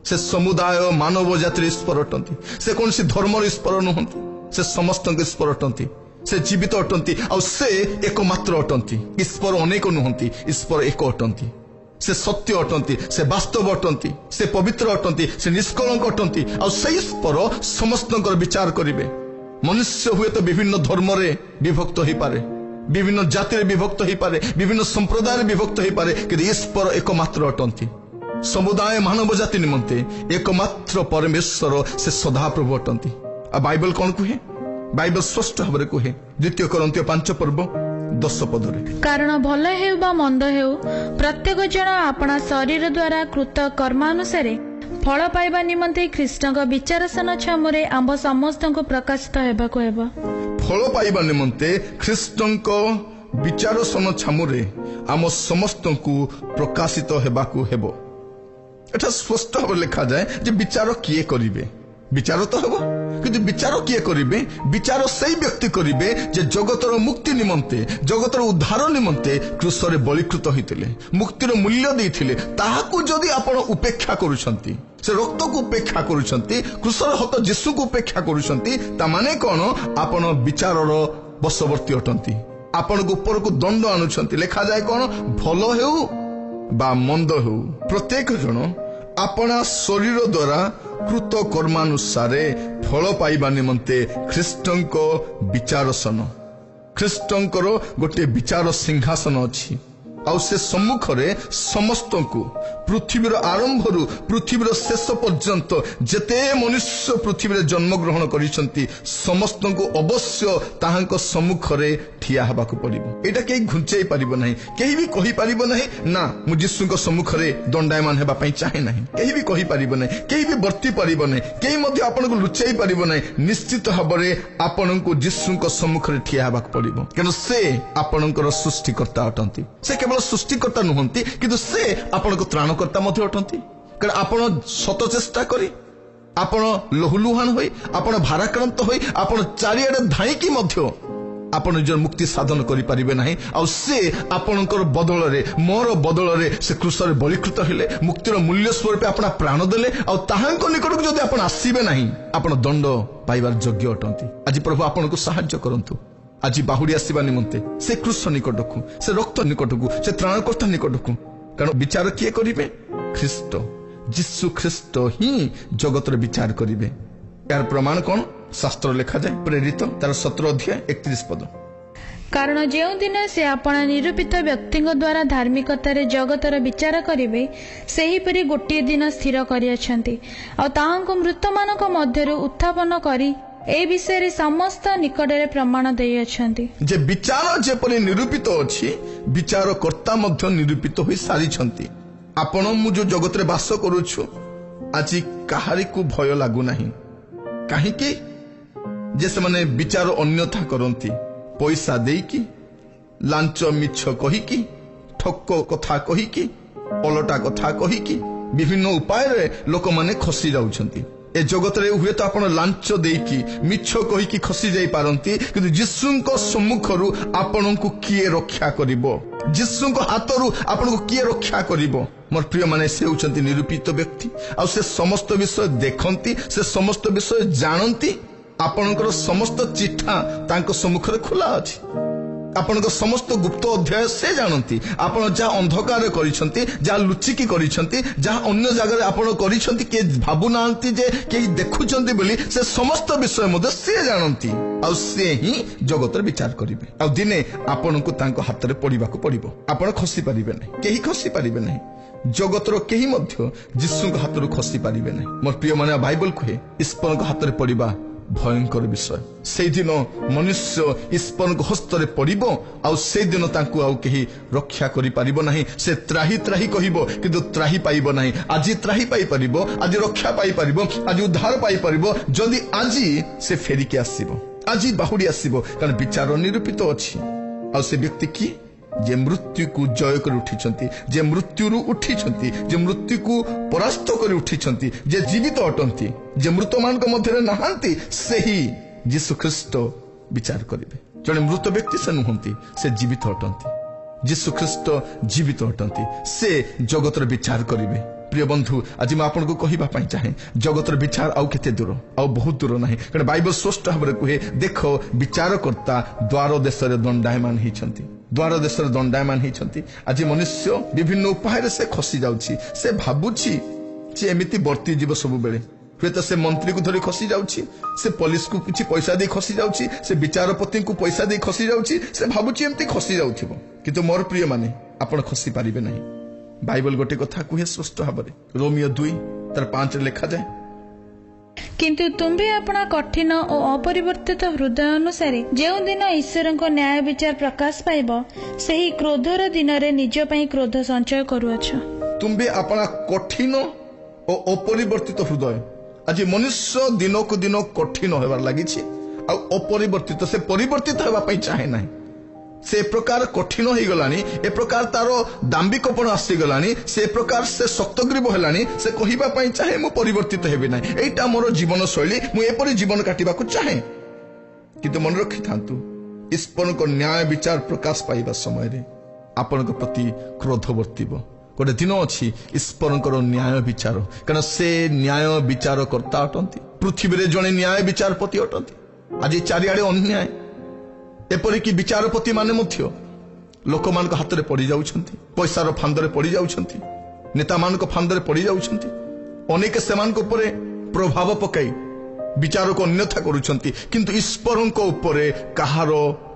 ସେ ସମୁଦାୟ ମାନବ ଜାତିର ଈଶ୍ୱର ଅଟନ୍ତି। ସେ କୌଣସି ଧର୍ମର ଈଶ୍ୱର ନୁହନ୍ତି। ସେ ସମସ୍ତଙ୍କ ଈଶ୍ୱର ଅଟନ୍ତି। ସେ ଜୀବିତ ଅଟନ୍ତି, ଆଉ ସେ ଏକମାତ୍ର ଅଟନ୍ତି। ଈଶ୍ୱର ଅନେକ ନୁହନ୍ତି, ଈଶ୍ୱର ଏକ ଅଟନ୍ତି। ସେ ସତ୍ୟ ଅଟନ୍ତି, ସେ ବାସ୍ତବ ଅଟନ୍ତି, ସେ ପବିତ୍ର ଅଟନ୍ତି, ସେ ନିଷ୍କଳଙ୍କ ଅଟନ୍ତି, ଆଉ ସେ ଈଶ୍ୱର ସମସ୍ତଙ୍କର ବିଚାର କରିବେ। ମନୁଷ୍ୟ ହୁଏତ ବିଭିନ୍ନ ଧର୍ମରେ ବିଭକ୍ତ ହୋଇପାରେ, ବିଭିନ୍ନ ଜାତିରେ ବିଭକ୍ତ ହୋଇପାରେ, ବିଭିନ୍ନ ସମ୍ପ୍ରଦାୟରେ ବିଭକ୍ତ ହୋଇପାରେ, କିନ୍ତୁ ଈଶ୍ୱର ଏକମାତ୍ର ଅଟନ୍ତି। ସମୁଦାୟ ମାନବ ଜାତି ନିମନ୍ତେ ଏକମାତ୍ର ପରମେଶ୍ୱର ସେ ସଦାପ୍ରଭୁ ଅଟନ୍ତି। ଆଉ ବାଇବଲ କ'ଣ କୁହେ? ବାଇବଲ ସ୍ପଷ୍ଟ ଭାବରେ କୁହେ 2 Corinthians 5:10 କାରଣ ଭଲ ହେଉ ବା ମନ୍ଦ ହେଉ ପ୍ରତ୍ୟେକ ଜଣ ଆପଣା ଶରୀର ଦ୍ୱାରା କୃତ କର୍ମାନୁସାରେ ଫଳ ପାଇବା ନିମନ୍ତେ ଖ୍ରୀଷ୍ଟଙ୍କ ବିଚାରସନ ଛାମୁରେ ଆମ୍ଭ ସମସ୍ତଙ୍କୁ ପ୍ରକାଶିତ ହେବାକୁ ହେବ। ଫଳ ପାଇବା ନିମନ୍ତେ ଖ୍ରୀଷ୍ଟଙ୍କ ବିଚାରସନ ଛାମୁରେ ଆମ ସମସ୍ତଙ୍କୁ ପ୍ରକାଶିତ ହେବାକୁ ହେବ। ଏଟା ସ୍ପଷ୍ଟ ଭାବରେ ଲେଖାଯାଏ ଯେ ବିଚାର କିଏ କରିବେ? ବିଚାର ତ ହେବ, କିନ୍ତୁ ବିଚାର କିଏ କରିବେ? ବିଚାର ସେହି ବ୍ୟକ୍ତି କରିବେ ଯେ ଜଗତର ମୁକ୍ତି ନିମନ୍ତେ, ଜଗତର ଉଦ୍ଧାର ନିମନ୍ତେ କ୍ରୁଶରେ ବଳୀକୃତ ହୋଇଥିଲେ, ମୁକ୍ତିର ମୂଲ୍ୟ ଦେଇଥିଲେ। ତାହାକୁ ଯଦି ଆପଣ ଉପେକ୍ଷା କରୁଛନ୍ତି, ସେ ରକ୍ତକୁ ଉପେକ୍ଷା କରୁଛନ୍ତି, କ୍ରୁଶର ହତ ଯୀଶୁକୁ ଉପେକ୍ଷା କରୁଛନ୍ତି, ତାମାନେ କ'ଣ? ଆପଣ ବିଚାରର ବଶବର୍ତ୍ତୀ ଅଟନ୍ତି। ଆପଣଙ୍କ ଉପରକୁ ଦଣ୍ଡ ଆଣୁଛନ୍ତି। ଲେଖାଯାଏ କ'ଣ? ଭଲ ହେଉ ବା ମନ୍ଦ ହେଉ ପ୍ରତ୍ୟେକ ଜଣ ଆପଣା ଶରୀର ଦ୍ୱାରା କୃତ କର୍ମାନୁସାରେ ଫଳ ପାଇବା ନିମନ୍ତେ ଖ୍ରୀଷ୍ଟଙ୍କ ବିଚାରସନ, ଖ୍ରୀଷ୍ଟଙ୍କର ଗୋଟିଏ ବିଚାର ସିଂହାସନ ଅଛି, ଆଉ ସେ ସମ୍ମୁଖରେ ସମସ୍ତଙ୍କୁ ପୃଥିବୀର ଆରମ୍ଭରୁ ପୃଥିବୀର ଶେଷ ପର୍ଯ୍ୟନ୍ତ ଯେତେ ମନୁଷ୍ୟ ପୃଥିବୀରେ ଜନ୍ମଗ୍ରହଣ କରିଛନ୍ତି ସମସ୍ତଙ୍କୁ ଅବଶ୍ୟ ତାହାଙ୍କ ସମ୍ମୁଖରେ ଠିଆ ହେବାକୁ ପଡ଼ିବ। ଏଇଟା କେହି ଘୁଞ୍ଚେଇ ପାରିବ ନାହିଁ। କେହି ବି କହିପାରିବ ନାହିଁ ନା ମୁଁ ଯୀଶୁଙ୍କ ସମ୍ମୁଖରେ ଦଣ୍ଡାୟମାନ ହେବା ପାଇଁ ଚାହେଁ ନାହିଁ। କେହି ବି କହିପାରିବ ନାହିଁ, କେହି ବି ବର୍ତ୍ତି ପାରିବ ନାହିଁ, କେହି ମଧ୍ୟ ଆପଣଙ୍କୁ ଲୁଚାଇ ପାରିବ ନାହିଁ। ନିଶ୍ଚିତ ଭାବରେ ଆପଣଙ୍କୁ ଯୀଶୁଙ୍କ ସମ୍ମୁଖରେ ଠିଆ ହେବାକୁ ପଡ଼ିବ, କାରଣ ସେ ଆପଣଙ୍କର ସୃଷ୍ଟିକର୍ତ୍ତା ଅଟନ୍ତି। ସେ କେବଳ ସୃଷ୍ଟିକର୍ତ୍ତା ନୁହନ୍ତି, କିନ୍ତୁ ସେ ଆପଣଙ୍କ ତ୍ରାଣକର୍ତ୍ତା ମଧ୍ୟ ଅଟନ୍ତି। କାରଣ ଆପଣ ଶତ ଚେଷ୍ଟା କରି, ଆପଣ ଲହୁଲୁହାଣ ହୋଇ, ଆପଣ ଭାରାକ୍ରାନ୍ତ ହୋଇ, ଆପଣ ଚାରିଆଡ଼େ ଧାଇଁକି ମଧ୍ୟ ଆପଣ ନିଜର ମୁକ୍ତି ସାଧନ କରିପାରିବେ ନାହିଁ। ଆଉ ସେ ଆପଣଙ୍କର ବଦଳରେ, ମୋର ବଦଳରେ ସେ କ୍ରୁଶରେ ବଳୀକୃତ ହେଲେ, ମୁକ୍ତିର ମୂଲ୍ୟ ସ୍ୱରୂପେ ଆପଣ ପ୍ରାଣ ଦେଲେ। ଆଉ ତାହାଙ୍କ ନିକଟକୁ ଯଦି ଆପଣ ଆସିବେ ନାହିଁ, ଆପଣ ଦଣ୍ଡ ପାଇବାର ଯୋଗ୍ୟ ଅଟନ୍ତି। ଆଜି ପ୍ରଭୁ ଆପଣଙ୍କୁ ସାହାଯ୍ୟ କରନ୍ତୁ। ଆଜି ବାହୁଡ଼ି ଆସିବା ନିମନ୍ତେ ସେ କ୍ରୁଶ ନିକଟକୁ, ସେ ରକ୍ତ ନିକଟକୁ, ସେ ତ୍ରାଣକର୍ତ୍ତା ନିକଟକୁ। କାରଣ ବିଚାର କିଏ କରିବେ? ଖ୍ରୀଷ୍ଟ, ଯୀଶୁ ଖ୍ରୀଷ୍ଟ ହିଁ ଜଗତର ବିଚାର କରିବେ। ଏହାର ପ୍ରମାଣ କ'ଣ? ଶାସ୍ତ୍ର ଲେଖାଯାଏ ପ୍ରେରିତ ତାର 17:31। କାରଣ ଯେଉଁଦିନ ସେ ଆପଣା ନିରୂପିତ ବ୍ୟକ୍ତିଙ୍କ ଦ୍ୱାରା ଧାର୍ମିକତାରେ ଜଗତର ବିଚାର କରିବେ, ସେହିପରି ଗୋଟିଏ ଦିନ ସ୍ଥିର କରିଅଛନ୍ତି, ଆଉ ତାହାଙ୍କୁ ମୃତମାନଙ୍କ ମଧ୍ୟରୁ ଉତ୍ଥାପନ କରି ଏ ବିଷୟରେ ସମସ୍ତ ନିକଟରେ ପ୍ରମାଣ ଦେଇଅଛନ୍ତି ଯେ ବିଚାର ଯେପରି ନିରୂପିତ ଅଛି, ବିଚାରକର୍ତ୍ତା ମଧ୍ୟ ନିରୂପିତ ହୋଇ ସାରିଛନ୍ତି। ଆପଣ ମୁଁ ଯୋଉ ଜଗତରେ ବାସ କରୁଛୁ, ଆଜି କାହାରିକୁ ଭୟ ଲାଗୁନାହିଁ। କାହିଁକି? ଯେ ସେମାନେ ବିଚାର ଅନ୍ୟଥା କରନ୍ତି, ପଇସା ଦେଇକି, ଲାଞ୍ଚ ମିଛ କହିକି, ଠକ କଥା କହିକି, ଓଲଟା କଥା କହିକି, ବିଭିନ୍ନ ଉପାୟରେ ଲୋକମାନେ ଖସି ଯାଉଛନ୍ତି। ଏ ଜଗତରେ ହୁଏତ ଆପଣ ଲାଞ୍ଚ ଦେଇକି, ମିଛ କହିକି ଖସି ଯାଇପାରନ୍ତି, କିନ୍ତୁ ଯୀଶୁଙ୍କ ସମ୍ମୁଖରୁ ଆପଣଙ୍କୁ କିଏ ରକ୍ଷା କରିବ? ଯୀଶୁଙ୍କ ହାତରୁ ଆପଣଙ୍କୁ କିଏ ରକ୍ଷା କରିବ? ମୋର ପ୍ରିୟମାନେ, ସେ ହେଉଛନ୍ତି ନିରୂପିତ ବ୍ୟକ୍ତି, ଆଉ ସେ ସମସ୍ତ ବିଷୟ ଦେଖନ୍ତି, ସେ ସମସ୍ତ ବିଷୟ ଜାଣନ୍ତି। ଆପଣଙ୍କର ସମସ୍ତ ଚିଠା ତାଙ୍କ ସମ୍ମୁଖରେ ଖୋଲା ଅଛି। ଆପଣଙ୍କ ସମସ୍ତ ଗୁପ୍ତ ଅଧ୍ୟାୟ ସେ ଜାଣନ୍ତି। ଆପଣ ଯାହା ଅନ୍ଧକାର କରିଛନ୍ତି, ଯାହା ଲୁଚିକି କରିଛନ୍ତି, ଯାହା ଅନ୍ୟ ଜାଗାରେ ଆପଣ କରିଛନ୍ତି, କିଏ ଭାବୁନାହାନ୍ତି ଯେ କେହି ଦେଖୁଛନ୍ତି ବୋଲି, ସେ ସମସ୍ତ ବିଷୟ ମଧ୍ୟ ସେ ଜାଣନ୍ତି। ଆଉ ସେ ହିଁ ଜଗତର ବିଚାର କରିବେ। ଆଉ ଦିନେ ଆପଣଙ୍କୁ ତାଙ୍କ ହାତରେ ପଡ଼ିବାକୁ ପଡ଼ିବ। ଆପଣ ଖସି ପାରିବେ ନାହିଁ, କେହି ଖସି ପାରିବେ ନାହିଁ। जगतर केही मध्य जीशुଙ୍କ हातରୁ खसी पारिबे नहीं। मोर प्रिय माने बाइबल कहे ईश्वरଙ୍କ हातरे पड़िबा भयंकर विषय। से दिन मनुष्य ईश्वरଙ୍କ हस्तरे पड़िबो आ से दिन तांकु आउ केही रक्षा करि पारिबो नहीं। से त्राही त्राही कहिबो किंतु त्राही पाइबो नहीं। आज त्राही पाई पारिबो, आज रक्षा पाई पारिबो, आज उद्धार पाई पारिबो जदि आज से फेरिके आसीबो, आज बाहुडी आसीबो। कारण विचार निरूपित अछि। आ से व्यक्ति की जे मृत्यु को जय कर उठिछंती, जे मृत्यु रु उठिछंती, जे मृत्यु को परास्त कर उठिछंती, जे जीवित अटंती, जे मृत मान मध्य नहांती, सेही यीशु ख्रीष्ट विचार करिवे। जने मृत व्यक्ति से नुहंती, से जीवित अटंती। यीशु ख्रीष्ट जीवित अटंती, से जगतर विचार करिवे। प्रिय बंधु, आज मैं आपको कहबा पई चाहे जगतर विचार आउ केते दूर, आउ बहुत दूर नहीं। कारण बाइबल स्पष्ट भाବରେ कहे देखो विचारकर्ता द्वार देश रे दंडायमान हिचंती, द्वार देश रे दंडायमान हिचंती। आज मनुष्य विभिन्न उपाय से खसी जाउछि। से भाबुछि जे एमिति वर्ती जीव सब बेले हुए तो से मंत्री को धरी खसी जाउछि, से पुलिस को किछि पैसा दे खसी जाउछि, से विचारपति को पैसा दे खसी जाउछि। से भाबुछि एमिति खसी जाउथिबो, किंतु मोर प्रिय माने आपण खसी पारिबे नहीं। बाइबल गोटे कथा कहे स्पष्ट भाव रोमियो 2:5 लिखा जाए, किंतु तुम्भे अपना कठिन और अपरिवर्तित हृदय अनुसारे जो दिन ईश्वर को न्याय विचार प्रकाश पाइब सही क्रोधर दिन रे निज पई क्रोध संचय करूअछ। तुम्भे अपना कठिन और अपरिवर्तित हृदय। आज मनुष्य दिन को दिन कठिन होबार लागिछि आ अपरिवर्तित, से परिवर्तित होबा पई चाहे नाही। से प्रकार कठिन हो गलानी, ए प्रकार तारो दाम्भिकपण आसी गलानी, से प्रकार से शक्तग्रीव हेलानी। से कहिबा पई चाहे मु परिवर्तित हेबे नाही, एटा मोर जीवन शैली, मु एपरि जीवन काटिबा को चाहे। किंतु मन रखि थांतु ईश्वर को न्याय विचार प्रकाश पाइबा समय रे आपन को प्रति क्रोध वर्तिबो। गोटे दिन अछि ईश्वर को न्याय विचार, कारण से न्याय विचार करता अटंती। पृथ्वी रे जणे न्याय विचारपति अटंती। आज चारिआडे अन्याय, एपरिकी विचारपति माने मध्य लोक मान हाथ में पड़ जाउछंती, पैसार फांदरे पड़ जाउछंती, नेता मान फांदरे पड़ जाउछंती। अनेक सेमान को ऊपर प्रभाव पकाई विचार को अन्यथा करुछंती, किंतु ईश्वर को ऊपर कहार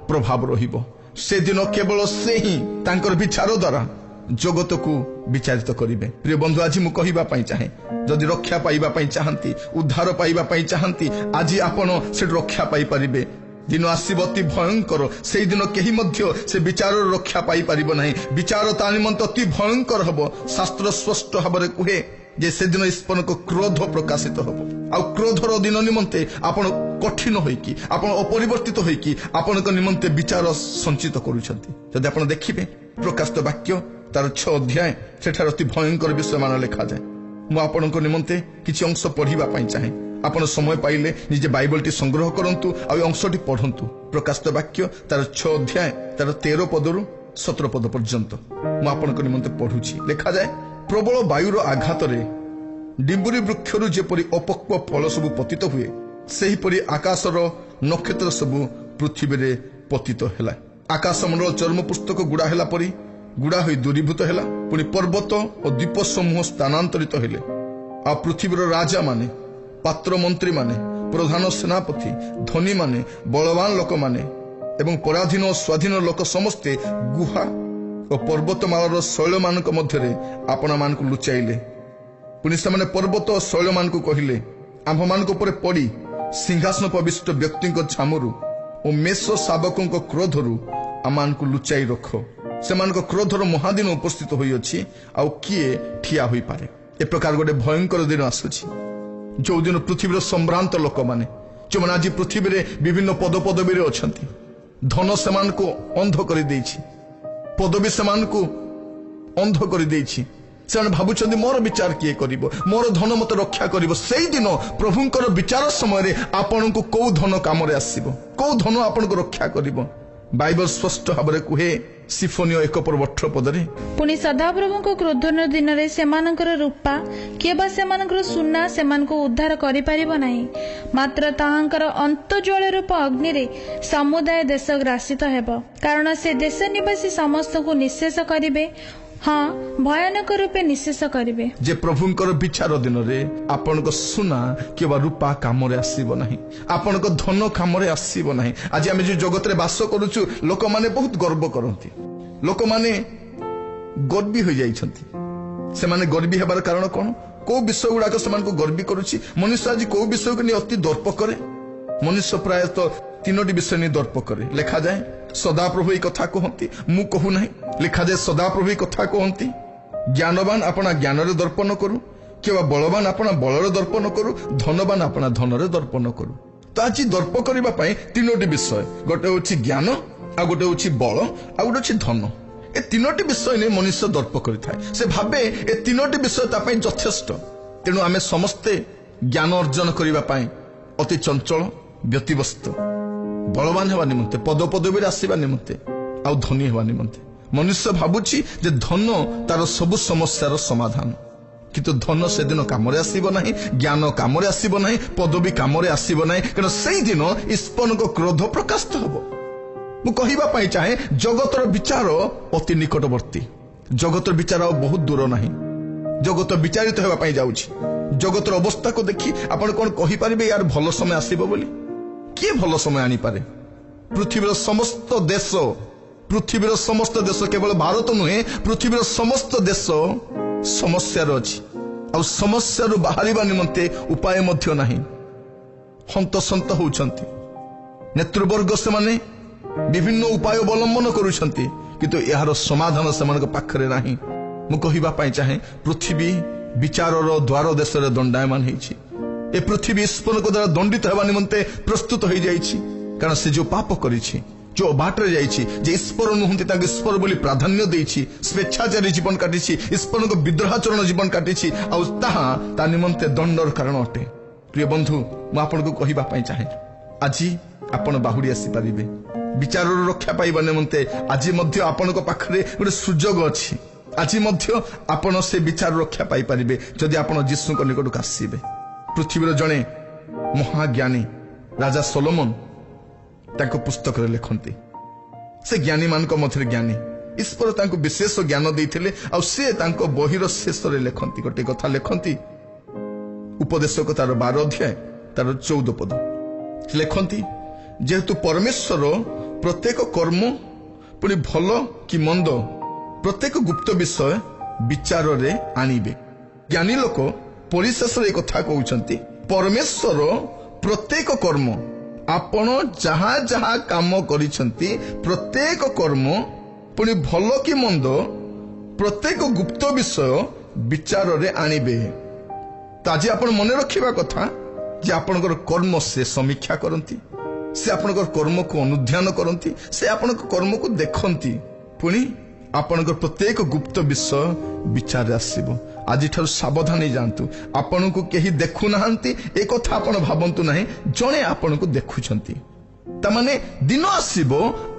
प्रभाव रहिबो। से दिन केवल से ही तांकर विचार द्वारा जगत को विचारित करिवे। प्रिय बंधु, आज मु कहिबा पई चाहे जदि रक्षा पाइबा पई चाहंती, उद्धार पाइबा पई चाहंती, आज आपण से रक्षा पाई परिबे। दिन आसीब अति भयंकर, से दिन केही मध्य से विचार रक्षा पाई परिबो नाही। विचार ता निमंत अति भयंकर हबो। शास्त्र स्पष्ट भाବରେ कुहे जे से दिन ईश्वर को क्रोध प्रकाशित हबो। आ क्रोधर दिन निमंते आपण कठिन होइकी, आपण अपरिवर्तित होइकी आपण को निमंते विचार संचित करूछंती। जदि आपण देखिबे प्रकाशित वाक्य तार 6 अध्याय सेठार अति भयंकर विषय मान लिखा जाए। मु आपण को निमंते किछि अंश पढिबा पई चाहे। आपण समय पाइले निजे बाइबल टी संग्रह करंतु आ अंशटी पढ़ंतु। प्रकाशित वाक्य तार 6 अध्याय तार 13 पदरु 17 पद पर्यंत मु आपण को निमंते पढुछि। लिखा जाए, प्रबल वायुर आघात रे डिंबुरी वृक्षरु जेपरि अपक्व फल सब पतित हुए, सेही परि आकाशर नक्षत्र सब पृथ्वी रे पतित हैला। आकाश मंडल चर्म पुस्तक गुड़ा हैला परि गुड़ा होई दूरीभूत हैला। पुणी पर्वत और द्वीप समूह स्थानांतरित हेले। आ पृथ्वीर राजा माने, पात्र मंत्री माने, प्रधान सेनापति, धनी माने, बलवान लोक माने एवं पराधीन और स्वाधीन लोक समस्ते गुहा और पर्वतमालार शैल मान मध्य आपण मान को लुचाइले। पुणी से पर्वत और शैल मान को कहले, आम्भ मान पड़ी सिंहासन प्रविष्ट व्यक्ति छामरू और मेष शावकों क्रोधरू आम को लुचाई रख। से क्रोधर महादिन उपस्थित होइछि, आउ किए ठिया होई पारे। ए प्रकार गोटे भयंकर दिन आसुछि जो दिन पृथ्वीर सम्भ्रांत लोक माने, जो माने आज पृथ्वी रे विभिन्न पद पदवी रे अछंती, धन सेमान को अंध करि देछि, पदवी सेमान को अंध करि देछि। से भाबुछंती मोर विचार किए करिवो, मोर धन मते रक्षा करिवो। सेही दिन प्रभुंकर विचार समय रे आपन को को धन काम रे आसीबो, को धन आपन को रक्षा करिवो। बाइबल स्पष्ट भाବରେ कुहे सिफोनियो 1:18 पदरे, पुणी सदाप्रभु को क्रोधन दिन रे सेमानकर रूपा केबा सेमानकर सुना सेमान को उद्धार करि परिबो नाही, मात्र ताहांकर अंतज्वल रूप अग्नि रे समुदाय देश ग्रासित हेबो। कारण से देश निवासी समस्त को निशेष करिवे, हाँ भयानक रूपे निशेष करिवे। जे प्रभुंकर विचार दिन रे आपण को सुना केबा रूपा काम रे आसीबो नाही, आपण को धन काम रे आसीबो नाही। आज आमे जे जगत रे वास करूछु, लोक माने बहुत गर्व करंती, लोक माने गर्वी हो जाइछंती। ସେମାନେ ଗର୍ବୀ ହେବାର କାରଣ କଣ? କୋଉ ବିଷୟ ଗୁଡାକ ସେମାନଙ୍କୁ ଗର୍ବୀ କରୁଛି? ମନୁଷ୍ୟ ଆଜି କୋଉ ବିଷୟକୁ ନେଇ ଅତି ଦର୍ପ କରେ? ମନୁଷ୍ୟ ପ୍ରାୟତଃ 3ଟି ବିଷୟ ନେଇ ଦର୍ପ କରେ। ଲେଖାଯାଏ ସଦାପ୍ରଭୁ ଏହି କଥା କହନ୍ତି, ମୁଁ କହୁନାହିଁ। ଲେଖାଯାଏ ସଦାପ୍ରଭୁ ଏହି କଥା କହନ୍ତି, ଜ୍ଞାନବାନ ଆପଣା ଜ୍ଞାନରେ ଦର୍ପଣ କରୁ, କିମ୍ବା ବଳବାନ ଆପଣା ବଳରେ ଦର୍ପଣ କରୁ, ଧନବାନ ଆପଣା ଧନରେ ଦର୍ପଣ କରୁ। ତ ଆଜି ଦର୍ପ କରିବା ପାଇଁ 3ଟି ବିଷୟ, ଗୋଟେ ହେଉଛି ଜ୍ଞାନ, ଆଉ ଗୋଟେ ହେଉଛି ବଳ, ଆଉ ଗୋଟେ ଅଛି ଧନ। ଏ 3ଟି ବିଷୟ ନେଇ ମନୁଷ୍ୟ ଦର୍ପ କରିଥାଏ। ସେ ଭାବେ ଏ 3ଟି ବିଷୟ ତା ପାଇଁ ଯଥେଷ୍ଟ। ତେଣୁ ଆମେ ସମସ୍ତେ ଜ୍ଞାନ ଅର୍ଜନ କରିବା ପାଇଁ ଅତି ଚଞ୍ଚଳ, ବ୍ୟତିବ୍ୟସ୍ତ, ବଳବାନ ହେବା ନିମନ୍ତେ, ପଦପଦବୀରେ ଆସିବା ନିମନ୍ତେ, ଆଉ ଧନୀ ହେବା ନିମନ୍ତେ। ମନୁଷ୍ୟ ଭାବୁଛି ଯେ ଧନ ତାର ସବୁ ସମସ୍ୟାର ସମାଧାନ। କିନ୍ତୁ ଧନ ସେଦିନ କାମରେ ଆସିବ ନାହିଁ, ଜ୍ଞାନ କାମରେ ଆସିବ ନାହିଁ, ପଦବୀ କାମରେ ଆସିବ ନାହିଁ, କାରଣ ସେଇଦିନ ଈଶ୍ୱରଙ୍କ କ୍ରୋଧ ପ୍ରକାଶିତ ହେବ। ମୁଁ କହିବା ପାଇଁ ଚାହେଁ ଜଗତର ବିଚାର ଅତି ନିକଟବର୍ତ୍ତୀ। ଜଗତର ବିଚାର ଆଉ ବହୁତ ଦୂର ନାହିଁ। ଜଗତ ବିଚାରିତ ହେବା ପାଇଁ ଯାଉଛି। ଜଗତର ଅବସ୍ଥାକୁ ଦେଖି ଆପଣ କଣ କହିପାରିବେ ୟାର ଭଲ ସମୟ ଆସିବ ବୋଲି? କିଏ ଭଲ ସମୟ ଆଣିପାରେ? ପୃଥିବୀର ସମସ୍ତ ଦେଶ, କେବଳ ଭାରତ ନୁହେଁ, ପୃଥିବୀର ସମସ୍ତ ଦେଶ ସମସ୍ୟାର ଅଛି। ଆଉ ସମସ୍ୟାରୁ ବାହାରିବା ନିମନ୍ତେ ଉପାୟ ମଧ୍ୟ ନାହିଁ। ହନ୍ତସନ୍ତ ହେଉଛନ୍ତି ନେତୃବର୍ଗ, ସେମାନେ ବିଭିନ୍ନ ଉପାୟ ଅବଲମ୍ବନ କରୁଛନ୍ତି, କିନ୍ତୁ ଏହାର ସମାଧାନ ସେମାନଙ୍କ ପାଖରେ ନାହିଁ। ମୁଁ କହିବା ପାଇଁ ଚାହେଁ ପୃଥିବୀ ବିଚାରର ଦ୍ୱାର ଦେଶରେ ଦଣ୍ଡାୟମାନ ହେଇଛି। ଏ ପୃଥିବୀ ଈଶ୍ୱରଙ୍କ ଦ୍ୱାରା ଦଣ୍ଡିତ ହେବା ନିମନ୍ତେ ପ୍ରସ୍ତୁତ ହୋଇଯାଇଛି। କାରଣ ସେ ଯୋଉ ପାପ କରିଛି, ଯୋଉ ବାଟରେ ଯାଇଛି, ଯେ ଈଶ୍ୱର ନୁହନ୍ତି ତାଙ୍କୁ ଈଶ୍ୱର ବୋଲି ପ୍ରାଧାନ୍ୟ ଦେଇଛି, ସ୍ୱେଚ୍ଛାଚାରୀ ଜୀବନ କାଟିଛି, ଈଶ୍ୱରଙ୍କ ବିଦ୍ରୋହାଚରଣ ଜୀବନ କାଟିଛି, ଆଉ ତାହା ତା ନିମନ୍ତେ ଦଣ୍ଡର କାରଣ ଅଟେ। ପ୍ରିୟ ବନ୍ଧୁ, ମୁଁ ଆପଣଙ୍କୁ କହିବା ପାଇଁ ଚାହେଁ ଆଜି ଆପଣ ବାହୁଡ଼ି ଆସିପାରିବେ। ବିଚାରରୁ ରକ୍ଷା ପାଇବା ନିମନ୍ତେ ଆଜି ମଧ୍ୟ ଆପଣଙ୍କ ପାଖରେ ଗୋଟେ ସୁଯୋଗ ଅଛି। ଆଜି ମଧ୍ୟ ଆପଣ ସେ ବିଚାର ରକ୍ଷା ପାଇପାରିବେ ଯଦି ଆପଣ ଯୀଶୁଙ୍କ ନିକଟକୁ ଆସିବେ। ପୃଥିବୀର ଜଣେ ମହାଜ୍ଞାନୀ ରାଜା ସୋଲୋମନ ତାଙ୍କ ପୁସ୍ତକରେ ଲେଖନ୍ତି, ସେ ଜ୍ଞାନୀମାନଙ୍କ ମଧ୍ୟରେ ଜ୍ଞାନୀ, ଈଶ୍ୱର ତାଙ୍କୁ ବିଶେଷ ଜ୍ଞାନ ଦେଇଥିଲେ। ଆଉ ସେ ତାଙ୍କ ବହିର ଶେଷରେ ଲେଖନ୍ତି, ଗୋଟେ କଥା ଲେଖନ୍ତି, ଉପଦେଶକ ତାର 12 ଅଧ୍ୟାୟ ତାର 14 ପଦ ଲେଖନ୍ତି, ଯେହେତୁ ପରମେଶ୍ୱର ପ୍ରତ୍ୟେକ କର୍ମ ପୁଣି ଭଲ କି ମନ୍ଦ ପ୍ରତ୍ୟେକ ଗୁପ୍ତ ବିଷୟ ବିଚାରରେ ଆଣିବେ। ଜ୍ଞାନୀ ଲୋକ ପରିଶେଷରେ ଏ କଥା କହୁଛନ୍ତି, ପରମେଶ୍ୱର ପ୍ରତ୍ୟେକ କର୍ମ, ଆପଣ ଯାହା ଯାହା କାମ କରିଛନ୍ତି, ପ୍ରତ୍ୟେକ କର୍ମ ପୁଣି ଭଲ କି ମନ୍ଦ ପ୍ରତ୍ୟେକ ଗୁପ୍ତ ବିଷୟ ବିଚାରରେ ଆଣିବେ। ତ ଆଜି ଆପଣ ମନେ ରଖିବା କଥା ଯେ ଆପଣଙ୍କର କର୍ମ ସେ ସମୀକ୍ଷା କରନ୍ତି, ସେ ଆପଣଙ୍କର କର୍ମକୁ ଅନୁଧ୍ୟାନ କରନ୍ତି, ସେ ଆପଣଙ୍କ କର୍ମକୁ ଦେଖନ୍ତି, ପୁଣି ଆପଣଙ୍କର ପ୍ରତ୍ୟେକ ଗୁପ୍ତ ବିଷୟ ବିଚାରରେ ଆସିବ। ଆଜିଠାରୁ ସାବଧାନ ହେଇଯାଆନ୍ତୁ। ଆପଣଙ୍କୁ କେହି ଦେଖୁନାହାନ୍ତି ଏ କଥା ଆପଣ ଭାବନ୍ତୁ ନାହିଁ, ଜଣେ ଆପଣଙ୍କୁ ଦେଖୁଛନ୍ତି। ତାମାନେ ଦିନ ଆସିବ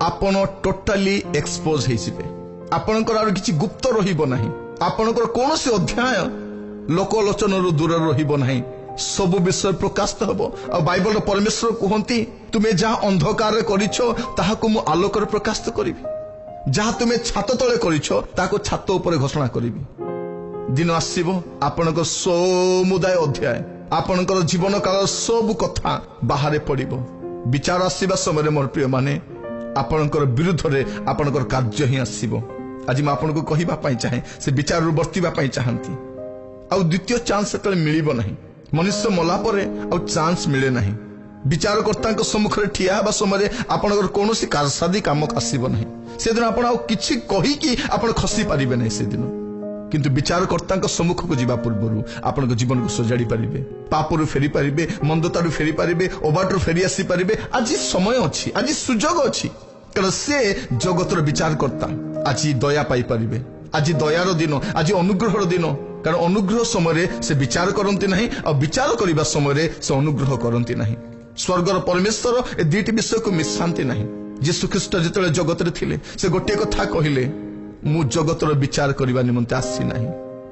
ଆପଣ ଟୋଟାଲି ଏକ୍ସପୋଜ ହେଇଯିବେ। ଆପଣଙ୍କର ଆଉ କିଛି ଗୁପ୍ତ ରହିବ ନାହିଁ। ଆପଣଙ୍କର କୌଣସି ଅଧ୍ୟାୟ ଲୋକଲୋଚନରୁ ଦୂରରେ ରହିବ ନାହିଁ। ସବୁ ବିଷୟ ପ୍ରକାଶିତ ହେବ। ଆଉ ବାଇବଲର ପରମେଶ୍ୱର କୁହନ୍ତି, ତୁମେ ଯାହା ଅନ୍ଧକାରରେ କରିଛ ତାହାକୁ ମୁଁ ଆଲୋକରେ ପ୍ରକାଶିତ କରିବି, ଯାହା ତୁମେ ଛାତ ତଳେ କରିଛ ତାହାକୁ ଛାତ ଉପରେ ଘୋଷଣା କରିବି। ଦିନ ଆସିବ ଆପଣଙ୍କର ସମୁଦାୟ ଅଧ୍ୟାୟ, ଆପଣଙ୍କର ଜୀବନ କାଳର ସବୁ କଥା ବାହାରେ ପଡିବ। ବିଚାର ଆସିବା ସମୟରେ ମୋର ପ୍ରିୟ ମାନେ, ଆପଣଙ୍କର ବିରୁଦ୍ଧରେ ଆପଣଙ୍କର କାର୍ଯ୍ୟ ହିଁ ଆସିବ। ଆଜି ମୁଁ ଆପଣଙ୍କୁ କହିବା ପାଇଁ ଚାହେଁ, ସେ ବିଚାରରୁ ବର୍ତ୍ତିବା ପାଇଁ ଚାହାନ୍ତି। ଆଉ ଦ୍ୱିତୀୟ ଚାନ୍ସ ସେତେବେଳେ ମିଳିବ ନାହିଁ। ମନୁଷ୍ୟ ମଲା ପରେ ଆଉ ଚାନ୍ସ ମିଳେ ନାହିଁ। ବିଚାରକର୍ତ୍ତାଙ୍କ ସମ୍ମୁଖରେ ଠିଆ ହେବା ସମୟରେ ଆପଣଙ୍କର କୌଣସି କାରସାଦି କାମ ଆସିବ ନାହିଁ। ସେଦିନ ଆପଣ ଆଉ କିଛି କହିକି ଆପଣ ଖସି ପାରିବେ ନାହିଁ ସେଦିନ। କିନ୍ତୁ ବିଚାରକର୍ତ୍ତାଙ୍କ ସମ୍ମୁଖକୁ ଯିବା ପୂର୍ବରୁ ଆପଣଙ୍କ ଜୀବନକୁ ସଜାଡ଼ି ପାରିବେ, ପାପରୁ ଫେରି ପାରିବେ, ମନ୍ଦତାରୁ ଫେରି ପାରିବେ, ଅବାଟରୁ ଫେରି ଆସିପାରିବେ। ଆଜି ସମୟ ଅଛି, ଆଜି ସୁଯୋଗ ଅଛି, କାରଣ ସେ ଜଗତର ବିଚାରକର୍ତ୍ତା। ଆଜି ଦୟା ପାଇପାରିବେ, ଆଜି ଦୟାର ଦିନ, ଆଜି ଅନୁଗ୍ରହର ଦିନ। କାରଣ ଅନୁଗ୍ରହ ସମୟରେ ସେ ବିଚାର କରନ୍ତି ନାହିଁ, ଆଉ ବିଚାର କରିବା ସମୟରେ ସେ ଅନୁଗ୍ରହ କରନ୍ତି ନାହିଁ। ସ୍ୱର୍ଗର ପରମେଶ୍ୱର ଏ ଦୁଇଟି ବିଷୟକୁ ମିଶାନ୍ତି ନାହିଁ। ଯୀଶୁଖ୍ରୀଷ୍ଟ ଯେତେବେଳେ ଜଗତରେ ଥିଲେ ସେ ଗୋଟିଏ କଥା କହିଲେ, ମୁଁ ଜଗତର ବିଚାର କରିବା ନିମନ୍ତେ ଆସି ନାହିଁ,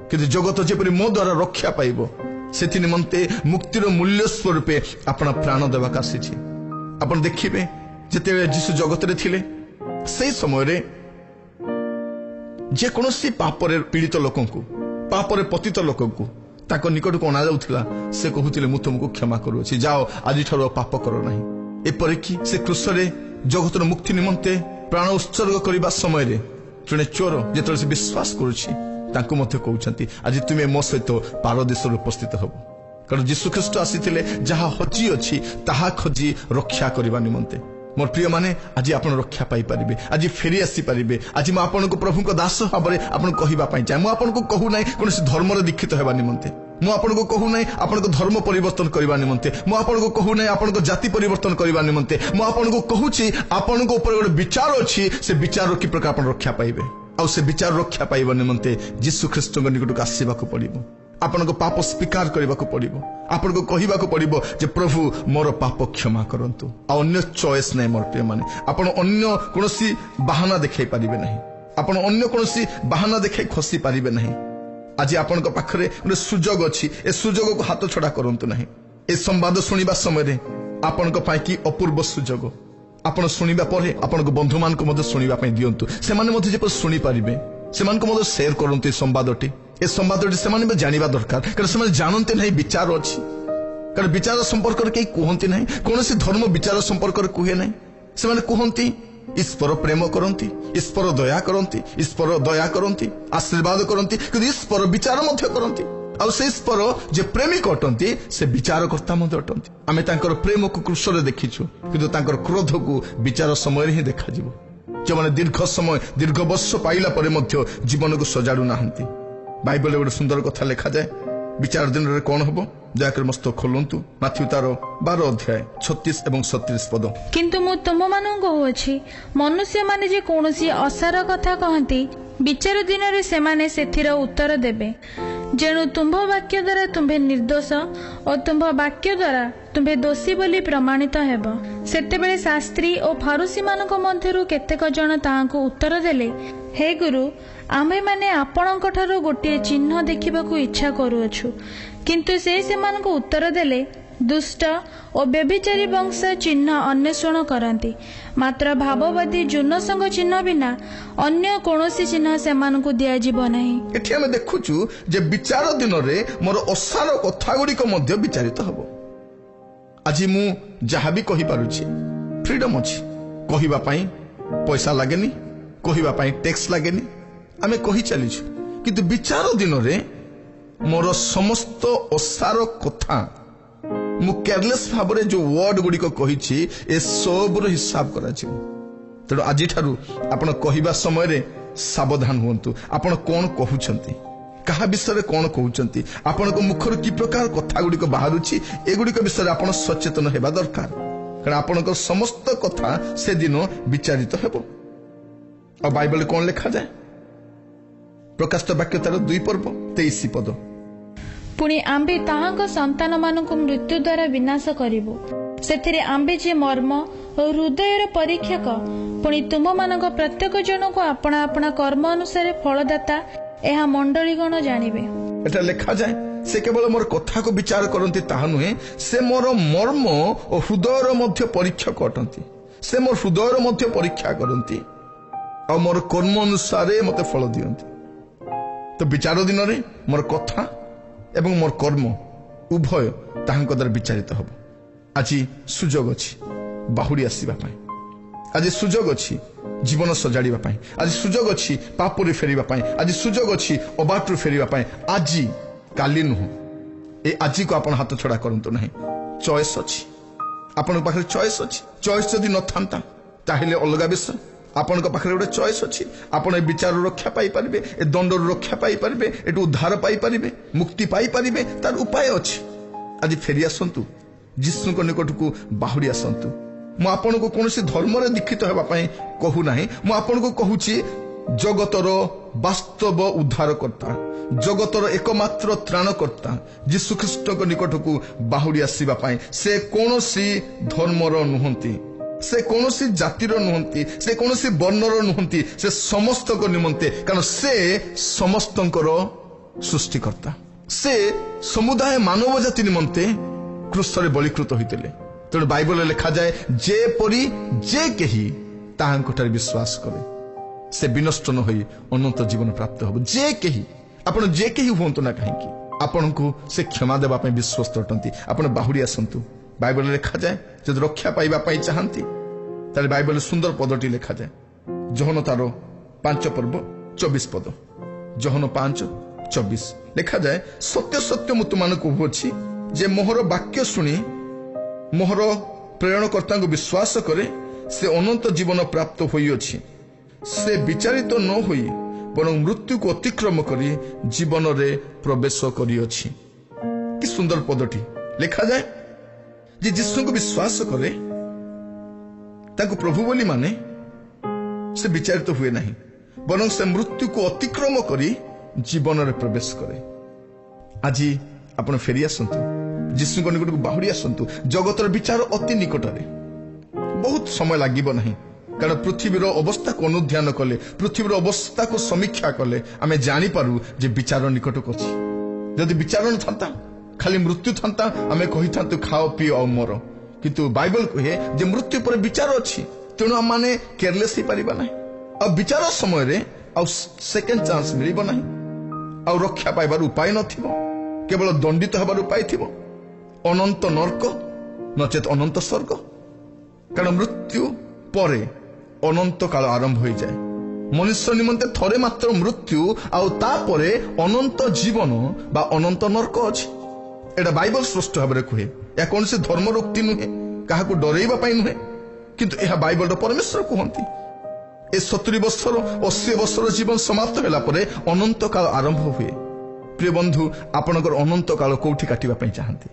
କିନ୍ତୁ ଜଗତ ଯେପରି ମୋ ଦ୍ୱାରା ରକ୍ଷା ପାଇବ ସେଥି ନିମନ୍ତେ ମୁକ୍ତିର ମୂଲ୍ୟ ସ୍ୱରୂପେ ଆପଣ ପ୍ରାଣ ଦେବାକୁ ଆସିଛି। ଆପଣ ଦେଖିବେ ଯେତେବେଳେ ଯୀଶୁ ଜଗତରେ ଥିଲେ ସେହି ସମୟରେ ଯେକୌଣସି ପାପରେ ପୀଡ଼ିତ ଲୋକଙ୍କୁ, ପାପରେ ପତିତ ଲୋକଙ୍କୁ ତାଙ୍କ ନିକଟକୁ ଅଣାଯାଉଥିଲା, ସେ କହୁଥିଲେ, ମୁଁ ତୁମକୁ କ୍ଷମା କରୁଅଛି, ଯାଅ, ଆଜିଠାରୁ ପାପ କର ନାହିଁ। ଏପରିକି ସେ କ୍ରୁଶରେ ଜଗତର ମୁକ୍ତି ନିମନ୍ତେ ପ୍ରାଣ ଉତ୍ସର୍ଗ କରିବା ସମୟରେ ଜଣେ ଚୋର ଯେତେବେଳେ ସେ ବିଶ୍ୱାସ କରୁଛି, ତାଙ୍କୁ ମଧ୍ୟ କହୁଛନ୍ତି ଆଜି ତୁମେ ମୋ ସହିତ ପାରଦେଶରେ ଉପସ୍ଥିତ ହେବ। କାରଣ ଯୀଶୁଖ୍ରୀଷ୍ଟ ଆସିଥିଲେ ଯାହା ହଜି ଅଛି ତାହା ଖୋଜି ରକ୍ଷା କରିବା ନିମନ୍ତେ। ମୋର ପ୍ରିୟମାନେ, ଆଜି ଆପଣ ରକ୍ଷା ପାଇପାରିବେ, ଆଜି ଫେରି ଆସିପାରିବେ। ଆଜି ମୁଁ ଆପଣଙ୍କୁ ପ୍ରଭୁଙ୍କ ଦାସ ଭାବରେ ଆପଣଙ୍କୁ କହିବା ପାଇଁ ଚାହେଁ। ମୁଁ ଆପଣଙ୍କୁ କହୁନାହିଁ କୌଣସି ଧର୍ମରେ ଦୀକ୍ଷିତ ହେବା ନିମନ୍ତେ। ମୁଁ ଆପଣଙ୍କୁ କହୁନାହିଁ ଆପଣଙ୍କ ଧର୍ମ ପରିବର୍ତ୍ତନ କରିବା ନିମନ୍ତେ। ମୁଁ ଆପଣଙ୍କୁ କହୁନାହିଁ ଆପଣଙ୍କ ଜାତି ପରିବର୍ତ୍ତନ କରିବା ନିମନ୍ତେ। ମୁଁ ଆପଣଙ୍କୁ କହୁଛି ଆପଣଙ୍କ ଉପରେ ଗୋଟେ ବିଚାର ଅଛି। ସେ ବିଚାରରୁ କି ପ୍ରକାର ଆପଣ ରକ୍ଷା ପାଇବେ, ଆଉ ସେ ବିଚାର ରକ୍ଷା ପାଇବା ନିମନ୍ତେ ଯୀଶୁଖ୍ରୀଷ୍ଟଙ୍କ ନିକଟକୁ ଆସିବାକୁ ପଡ଼ିବ। ଆପଣଙ୍କ ପାପ ସ୍ୱୀକାର କରିବାକୁ ପଡ଼ିବ। ଆପଣଙ୍କୁ କହିବାକୁ ପଡ଼ିବ ଯେ ପ୍ରଭୁ ମୋର ପାପ କ୍ଷମା କରନ୍ତୁ। ଆଉ ଅନ୍ୟ ଚଏସ୍ ନାହିଁ ମୋର ପ୍ରିୟମାନେ। ଆପଣ ଅନ୍ୟ କୌଣସି ବାହାନା ଦେଖାଇ ପାରିବେ ନାହିଁ। ଆପଣ ଅନ୍ୟ କୌଣସି ବାହାନା ଦେଖାଇ ଖସି ପାରିବେ ନାହିଁ। ଆଜି ଆପଣଙ୍କ ପାଖରେ ଗୋଟେ ସୁଯୋଗ ଅଛି। ଏ ସୁଯୋଗକୁ ହାତ ଛଡ଼ା କରନ୍ତୁ ନାହିଁ। ଏ ସମ୍ବାଦ ଶୁଣିବା ସମୟରେ ଆପଣଙ୍କ ପାଇଁ କି ଅପୂର୍ବ ସୁଯୋଗ। ଆପଣ ଶୁଣିବା ପରେ ଆପଣଙ୍କ ବନ୍ଧୁମାନଙ୍କୁ ମଧ୍ୟ ଶୁଣିବା ପାଇଁ ଦିଅନ୍ତୁ। ସେମାନେ ମଧ୍ୟ ଯେପରି ଶୁଣିପାରିବେ ସେମାନଙ୍କୁ ମଧ୍ୟ ସେୟାର କରନ୍ତୁ ଏ ସମ୍ବାଦଟି। ଏ ସମ୍ବାଦଟି ସେମାନେ ବି ଜାଣିବା ଦରକାର, କାରଣ ସେମାନେ ଜାଣନ୍ତି ନାହିଁ ବିଚାର ଅଛି। କାରଣ ବିଚାର ସମ୍ପର୍କରେ କେହି କୁହନ୍ତି ନାହିଁ। କୌଣସି ଧର୍ମ ବିଚାର ସମ୍ପର୍କରେ କୁହେ ନାହିଁ। ସେମାନେ କୁହନ୍ତି ଈଶ୍ୱର ପ୍ରେମ କରନ୍ତି, ଈଶ୍ୱର ଦୟା କରନ୍ତି, ଈଶ୍ୱର ଦୟା କରନ୍ତି, ଆଶୀର୍ବାଦ କରନ୍ତି, କିନ୍ତୁ ଈଶ୍ୱର ବିଚାର ମଧ୍ୟ କରନ୍ତି। ଆଉ ସେ ଈଶ୍ୱର ଯେ ପ୍ରେମିକ ଅଟନ୍ତି ସେ ବିଚାରକର୍ତ୍ତା ମଧ୍ୟ ଅଟନ୍ତି। ଆମେ ତାଙ୍କର ପ୍ରେମକୁ କୃଷରେ ଦେଖିଛୁ, କିନ୍ତୁ ତାଙ୍କର କ୍ରୋଧକୁ ବିଚାର ସମୟରେ ହିଁ ଦେଖାଯିବ। ଯେଉଁମାନେ ଦୀର୍ଘ ସମୟ ଦୀର୍ଘ ବର୍ଷ ପାଇଲା ପରେ ମଧ୍ୟ ଜୀବନକୁ ସଜାଡୁ ନାହାନ୍ତି। ବାଇବଲରେ ଗୋଟେ ସୁନ୍ଦର କଥା ଲେଖାଯାଏ, ବିଚାର ଦିନରେ କଣ ହବ? ଦୟାକରି ମସ୍ତ ଖୋଲନ୍ତୁ ମାଥ୍ୟୁ ତାର 12 ଅଧ୍ୟାୟ 36 ଏବଂ 37 ପଦ। କିନ୍ତୁ ମୁଁ ତୁମମାନଙ୍କୁ କହୁଅଛି, ମନୁଷ୍ୟମାନେ ଯେ କୌଣସି ଅସାର କଥା କହନ୍ତି, ବିଚାର ଦିନରେ ସେମାନେ ସେଥିର ଉତ୍ତର ଦେବେ। ଯେଣୁ ତୁମ୍ଭ ବାକ୍ୟ ଦ୍ୱାରା ତୁମ୍ଭେ ନିର୍ଦ୍ଦୋଷ ଓ ତୁମ୍ଭ ବାକ୍ୟ ଦ୍ୱାରା ତୁମ୍ଭେ ଦୋଷୀ ବୋଲି ପ୍ରମାଣିତ ହେବ। ସେତେବେଳେ ଶାସ୍ତ୍ରୀ ଓ ଫରୁସୀମାନଙ୍କ ମଧ୍ୟରୁ କେତେକ ଜଣ ତାହାଙ୍କୁ ଉତ୍ତର ଦେଲେ, ହେ ଗୁରୁ, ଆମ୍ଭେମାନେ ଆପଣଙ୍କଠାରୁ ଗୋଟିଏ ଚିହ୍ନ ଦେଖିବାକୁ ଇଚ୍ଛା କରୁଅଛୁ। କିନ୍ତୁ ସେ ସେମାନଙ୍କୁ ଉତ୍ତର ଦେଲେ, ଦୁଷ୍ଟ ଓ ବ୍ୟଭିଚାରୀ ବଂଶ ଚିହ୍ନ ଅନ୍ୱେଷଣ କରନ୍ତି, ମାତ୍ର ଭାବବାଦୀ ଜୁନସଙ୍କ ଚିହ୍ନ ବିନା ଅନ୍ୟ କୌଣସି ଚିହ୍ନ ସେମାନଙ୍କୁ ଦିଆଯିବ ନାହିଁ। ଏଠି ଆମେ ଦେଖୁଛୁ ଯେ ବିଚାର ଦିନରେ ମୋର ଅସାର କଥା ଗୁଡ଼ିକ ମଧ୍ୟ ବିଚାରିତ ହେବ। ଆଜି ମୁଁ ଯାହା ବି କହିପାରୁଛି ଫ୍ରିଡମ୍ ଅଛି। କହିବା ପାଇଁ ପଇସା ଲାଗେନି, କହିବା ପାଇଁ ଟ୍ୟାକ୍ସ ଲାଗେନି, ଆମେ କହି ଚାଲିଛୁ। କିନ୍ତୁ ବିଚାର ଦିନରେ ମୋର ସମସ୍ତ ଅସାର କଥା ମୁଁ କେୟାରଲେସ୍ ଭାବରେ ଯୋଉ ୱାର୍ଡ ଗୁଡ଼ିକ କହିଛି ଏସବୁର ହିସାବ କରାଯିବ। ତେଣୁ ଆଜିଠାରୁ ଆପଣ କହିବା ସମୟରେ ସାବଧାନ ହୁଅନ୍ତୁ। ଆପଣ କଣ କହୁଛନ୍ତି, କାହା ବିଷୟରେ କଣ କହୁଛନ୍ତି, ଆପଣଙ୍କ ମୁଖରୁ କି ପ୍ରକାର କଥା ଗୁଡ଼ିକ ବାହାରୁଛି, ଏଗୁଡ଼ିକ ବିଷୟରେ ଆପଣ ସଚେତନ ହେବା ଦରକାର। କାରଣ ଆପଣଙ୍କ ସମସ୍ତ କଥା ସେଦିନ ବିଚାରିତ ହେବ। ଆଉ ବାଇବଲରେ କଣ ଲେଖାଯାଏ? ପ୍ରକାଶିତ ବାକ୍ୟ ତାର 2 ପର୍ବ 23 ପଦ। ପୁଣି ଆମ୍ଭେ ତାହାଙ୍କ ସନ୍ତାନମାନଙ୍କୁ ମୃତ୍ୟୁ ଦ୍ୱାରା ବିନାଶ କରିବୁ। ସେଥିରେ ଆମ୍ଭେ ଯେ ମର୍ମ ଓ ହୃଦୟର ପରୀକ୍ଷକ, ପୁଣି ତୁମମାନଙ୍କ ପ୍ରତ୍ୟେକ ଜଣଙ୍କୁ ଆପଣା ଆପଣା କର୍ମ ଅନୁସାରେ ଫଳଦାତା, ଏହା ମଣ୍ଡଳୀଗଣ ଜାଣିବେ। ଏଟା ଲେଖାଯାଏ ସେ କେବଳ ମୋର କଥାକୁ ବିଚାର କରନ୍ତି ତାହା ନୁହେଁ, ସେ ମୋର ମର୍ମ ଓ ହୃଦୟର ମଧ୍ୟ ପରୀକ୍ଷକ ଅଟନ୍ତି। ସେ ମୋର ହୃଦୟର ମଧ୍ୟ ପରୀକ୍ଷା କରନ୍ତି ଆଉ ମୋର କର୍ମ ଅନୁସାରେ ମତେ ଫଳ ଦିଅନ୍ତି। ତ ବିଚାର ଦିନରେ ମୋର କଥା ଏବଂ ମୋର କର୍ମ ଉଭୟ ତାହାଙ୍କ ଦ୍ୱାରା ବିଚାରିତ ହେବ। ଆଜି ସୁଯୋଗ ଅଛି ବାହୁଡ଼ି ଆସିବା ପାଇଁ। ଆଜି ସୁଯୋଗ ଅଛି ଜୀବନ ସଜାଡ଼ିବା ପାଇଁ। ଆଜି ସୁଯୋଗ ଅଛି ପାପରୁ ଫେରିବା ପାଇଁ। ଆଜି ସୁଯୋଗ ଅଛି ଅବାଟରୁ ଫେରିବା ପାଇଁ। ଆଜି, କାଲି ନୁହଁ। ଏ ଆଜିକୁ ଆପଣ ହାତ ଛଡ଼ା କରନ୍ତୁ ନାହିଁ। ଚଏସ୍ ଅଛି, ଆପଣଙ୍କ ପାଖରେ ଚଏସ୍ ଅଛି। ଚଏସ୍ ଯଦି ନଥାନ୍ତା ତାହେଲେ ଅଲଗା ବିଷୟ। ଆପଣଙ୍କ ପାଖରେ ଗୋଟେ ଚଏସ୍ ଅଛି। ଆପଣ ଏ ବିଚାରରୁ ରକ୍ଷା ପାଇପାରିବେ, ଏ ଦଣ୍ଡରୁ ରକ୍ଷା ପାଇପାରିବେ, ଏଠୁ ଉଦ୍ଧାର ପାଇପାରିବେ, ମୁକ୍ତି ପାଇପାରିବେ। ତାର ଉପାୟ ଅଛି। ଆଜି ଫେରି ଆସନ୍ତୁ, ଯୀଶୁଙ୍କ ନିକଟକୁ ବାହୁଡ଼ି ଆସନ୍ତୁ। ମୁଁ ଆପଣଙ୍କୁ କୌଣସି ଧର୍ମରେ ଦୀକ୍ଷିତ ହେବା ପାଇଁ କହୁନାହିଁ। ମୁଁ ଆପଣଙ୍କୁ କହୁଛି ଜଗତର ବାସ୍ତବ ଉଦ୍ଧାରକର୍ତ୍ତା, ଜଗତର ଏକମାତ୍ର ତ୍ରାଣକର୍ତ୍ତା ଯୀଶୁଖ୍ରୀଷ୍ଟଙ୍କ ନିକଟକୁ ବାହୁଡ଼ି ଆସିବା ପାଇଁ। ସେ କୌଣସି ଧର୍ମର ନୁହନ୍ତି, ସେ କୌଣସି ଜାତିର ନୁହନ୍ତି, ସେ କୌଣସି ବର୍ଣ୍ଣର ନୁହନ୍ତି। ସେ ସମସ୍ତଙ୍କ ନିମନ୍ତେ, କାରଣ ସେ ସମସ୍ତଙ୍କର ସୃଷ୍ଟିକର୍ତ୍ତା। ସେ ସମୁଦାୟ ମାନବ ଜାତି ନିମନ୍ତେ କ୍ରୁଶରେ ବଳିକୃତ ହୋଇଥିଲେ। ତେଣୁ ବାଇବଲରେ ଲେଖାଯାଏ, ଯେପରି ଯେ କେହି ତାହାଙ୍କଠାରେ ବିଶ୍ୱାସ କରେ ସେ ବିନଷ୍ଟ ନ ହୋଇ ଅନନ୍ତ ଜୀବନ ପ୍ରାପ୍ତ ହେବ। ଯେ କେହି, ଆପଣ ଯେ କେହି ହୁଅନ୍ତୁ ନା କାହିଁକି, ଆପଣଙ୍କୁ ସେ କ୍ଷମା ଦେବା ପାଇଁ ବିଶ୍ୱସ୍ତ ଅଟନ୍ତି। ଆପଣ ବାହୁଡ଼ି ଆସନ୍ତୁ। ବାଇବଲରେ ଲେଖାଯାଏ, ଯଦି ରକ୍ଷା ପାଇବା ପାଇଁ ଚାହାନ୍ତି ତାହେଲେ ବାଇବଲରେ ସୁନ୍ଦର ପଦଟି ଲେଖାଯାଏ, ଯୋହନ ତାର 5 ପର୍ବ 24 ପଦ। ଜହନ 5:24 ଲେଖାଯାଏ, ସତ୍ୟ ସତ୍ୟ ମୁଁ ତୁମମାନଙ୍କୁ କହୁଅଛି ଯେ ମୋହର ବାକ୍ୟ ଶୁଣି ମୋହର ପ୍ରେରଣକର୍ତ୍ତାଙ୍କୁ ବିଶ୍ୱାସ କରେ ସେ ଅନନ୍ତ ଜୀବନ ପ୍ରାପ୍ତ ହୋଇଅଛି। ସେ ବିଚାରିତ ନ ହୋଇ ବରଂ ମୃତ୍ୟୁକୁ ଅତିକ୍ରମ କରି ଜୀବନରେ ପ୍ରବେଶ କରିଅଛି। କି ସୁନ୍ଦର ପଦଟି ଲେଖାଯାଏ ଯେ ଯୀଶୁଙ୍କୁ ବିଶ୍ୱାସ କରେ, ତାଙ୍କୁ ପ୍ରଭୁ ବୋଲି ମାନେ ସେ ବିଚାରିତ ହୁଏ ନାହିଁ, ବରଂ ସେ ମୃତ୍ୟୁକୁ ଅତିକ୍ରମ କରି ଜୀବନରେ ପ୍ରବେଶ କରେ। ଆଜି ଆପଣ ଫେରି ଆସନ୍ତୁ, ଯୀଶୁଙ୍କ ନିକଟକୁ ବାହୁଡ଼ି ଆସନ୍ତୁ। ଜଗତର ବିଚାର ଅତି ନିକଟରେ, ବହୁତ ସମୟ ଲାଗିବ ନାହିଁ। କାରଣ ପୃଥିବୀର ଅବସ୍ଥାକୁ ଅନୁଧ୍ୟାନ କଲେ, ପୃଥିବୀର ଅବସ୍ଥାକୁ ସମୀକ୍ଷା କଲେ ଆମେ ଜାଣିପାରୁ ଯେ ବିଚାର ନିକଟକୁ ଅଛି। ଯଦି ବିଚାର ନଥାନ୍ତା, ଖାଲି ମୃତ୍ୟୁ ଥାନ୍ତା, ଆମେ କହିଥାନ୍ତୁ ଖାଅ ପିଅ ଆଉ ମର। କିନ୍ତୁ ବାଇବଲ କୁହେ ଯେ ମୃତ୍ୟୁ ପରେ ବିଚାର ଅଛି, ତେଣୁ ଆମମାନେ କେୟାରଲେସ୍ ହେଇପାରିବା ନାହିଁ। ଆଉ ବିଚାର ସମୟରେ ଆଉ ସେକେଣ୍ଡ ଚାନ୍ସ ମିଳିବ ନାହିଁ, ଆଉ ରକ୍ଷା ପାଇବାର ଉପାୟ ନଥିବ, କେବଳ ଦଣ୍ଡିତ ହେବାର ଉପାୟ ଥିବ, ଅନନ୍ତ ନର୍କ ନଚେତ ଅନନ୍ତ ସ୍ୱର୍ଗ। କାରଣ ମୃତ୍ୟୁ ପରେ ଅନନ୍ତ କାଳ ଆରମ୍ଭ ହୋଇଯାଏ। ମନୁଷ୍ୟ ନିମନ୍ତେ ଥରେ ମାତ୍ର ମୃତ୍ୟୁ, ଆଉ ତାପରେ ଅନନ୍ତ ଜୀବନ ବା ଅନନ୍ତ ନର୍କ ଅଛି। ଏଇଟା ବାଇବଲ ସ୍ପଷ୍ଟ ଭାବରେ କୁହେ। ଏହା କୌଣସି ଧର୍ମର ଉକ୍ତି ନୁହେଁ, କାହାକୁ ଡରେଇବା ପାଇଁ ନୁହେଁ, କିନ୍ତୁ ଏହା ବାଇବଲର ପରମେଶ୍ୱର କୁହନ୍ତି। ଏ 70 ବର୍ଷର 80 ବର୍ଷର ଜୀବନ ସମାପ୍ତ ହେଲା ପରେ ଅନନ୍ତ କାଳ ଆରମ୍ଭ ହୁଏ। ପ୍ରିୟ ବନ୍ଧୁ, ଆପଣଙ୍କର ଅନନ୍ତ କାଳ କୋଉଠି କାଟିବା ପାଇଁ ଚାହାନ୍ତି?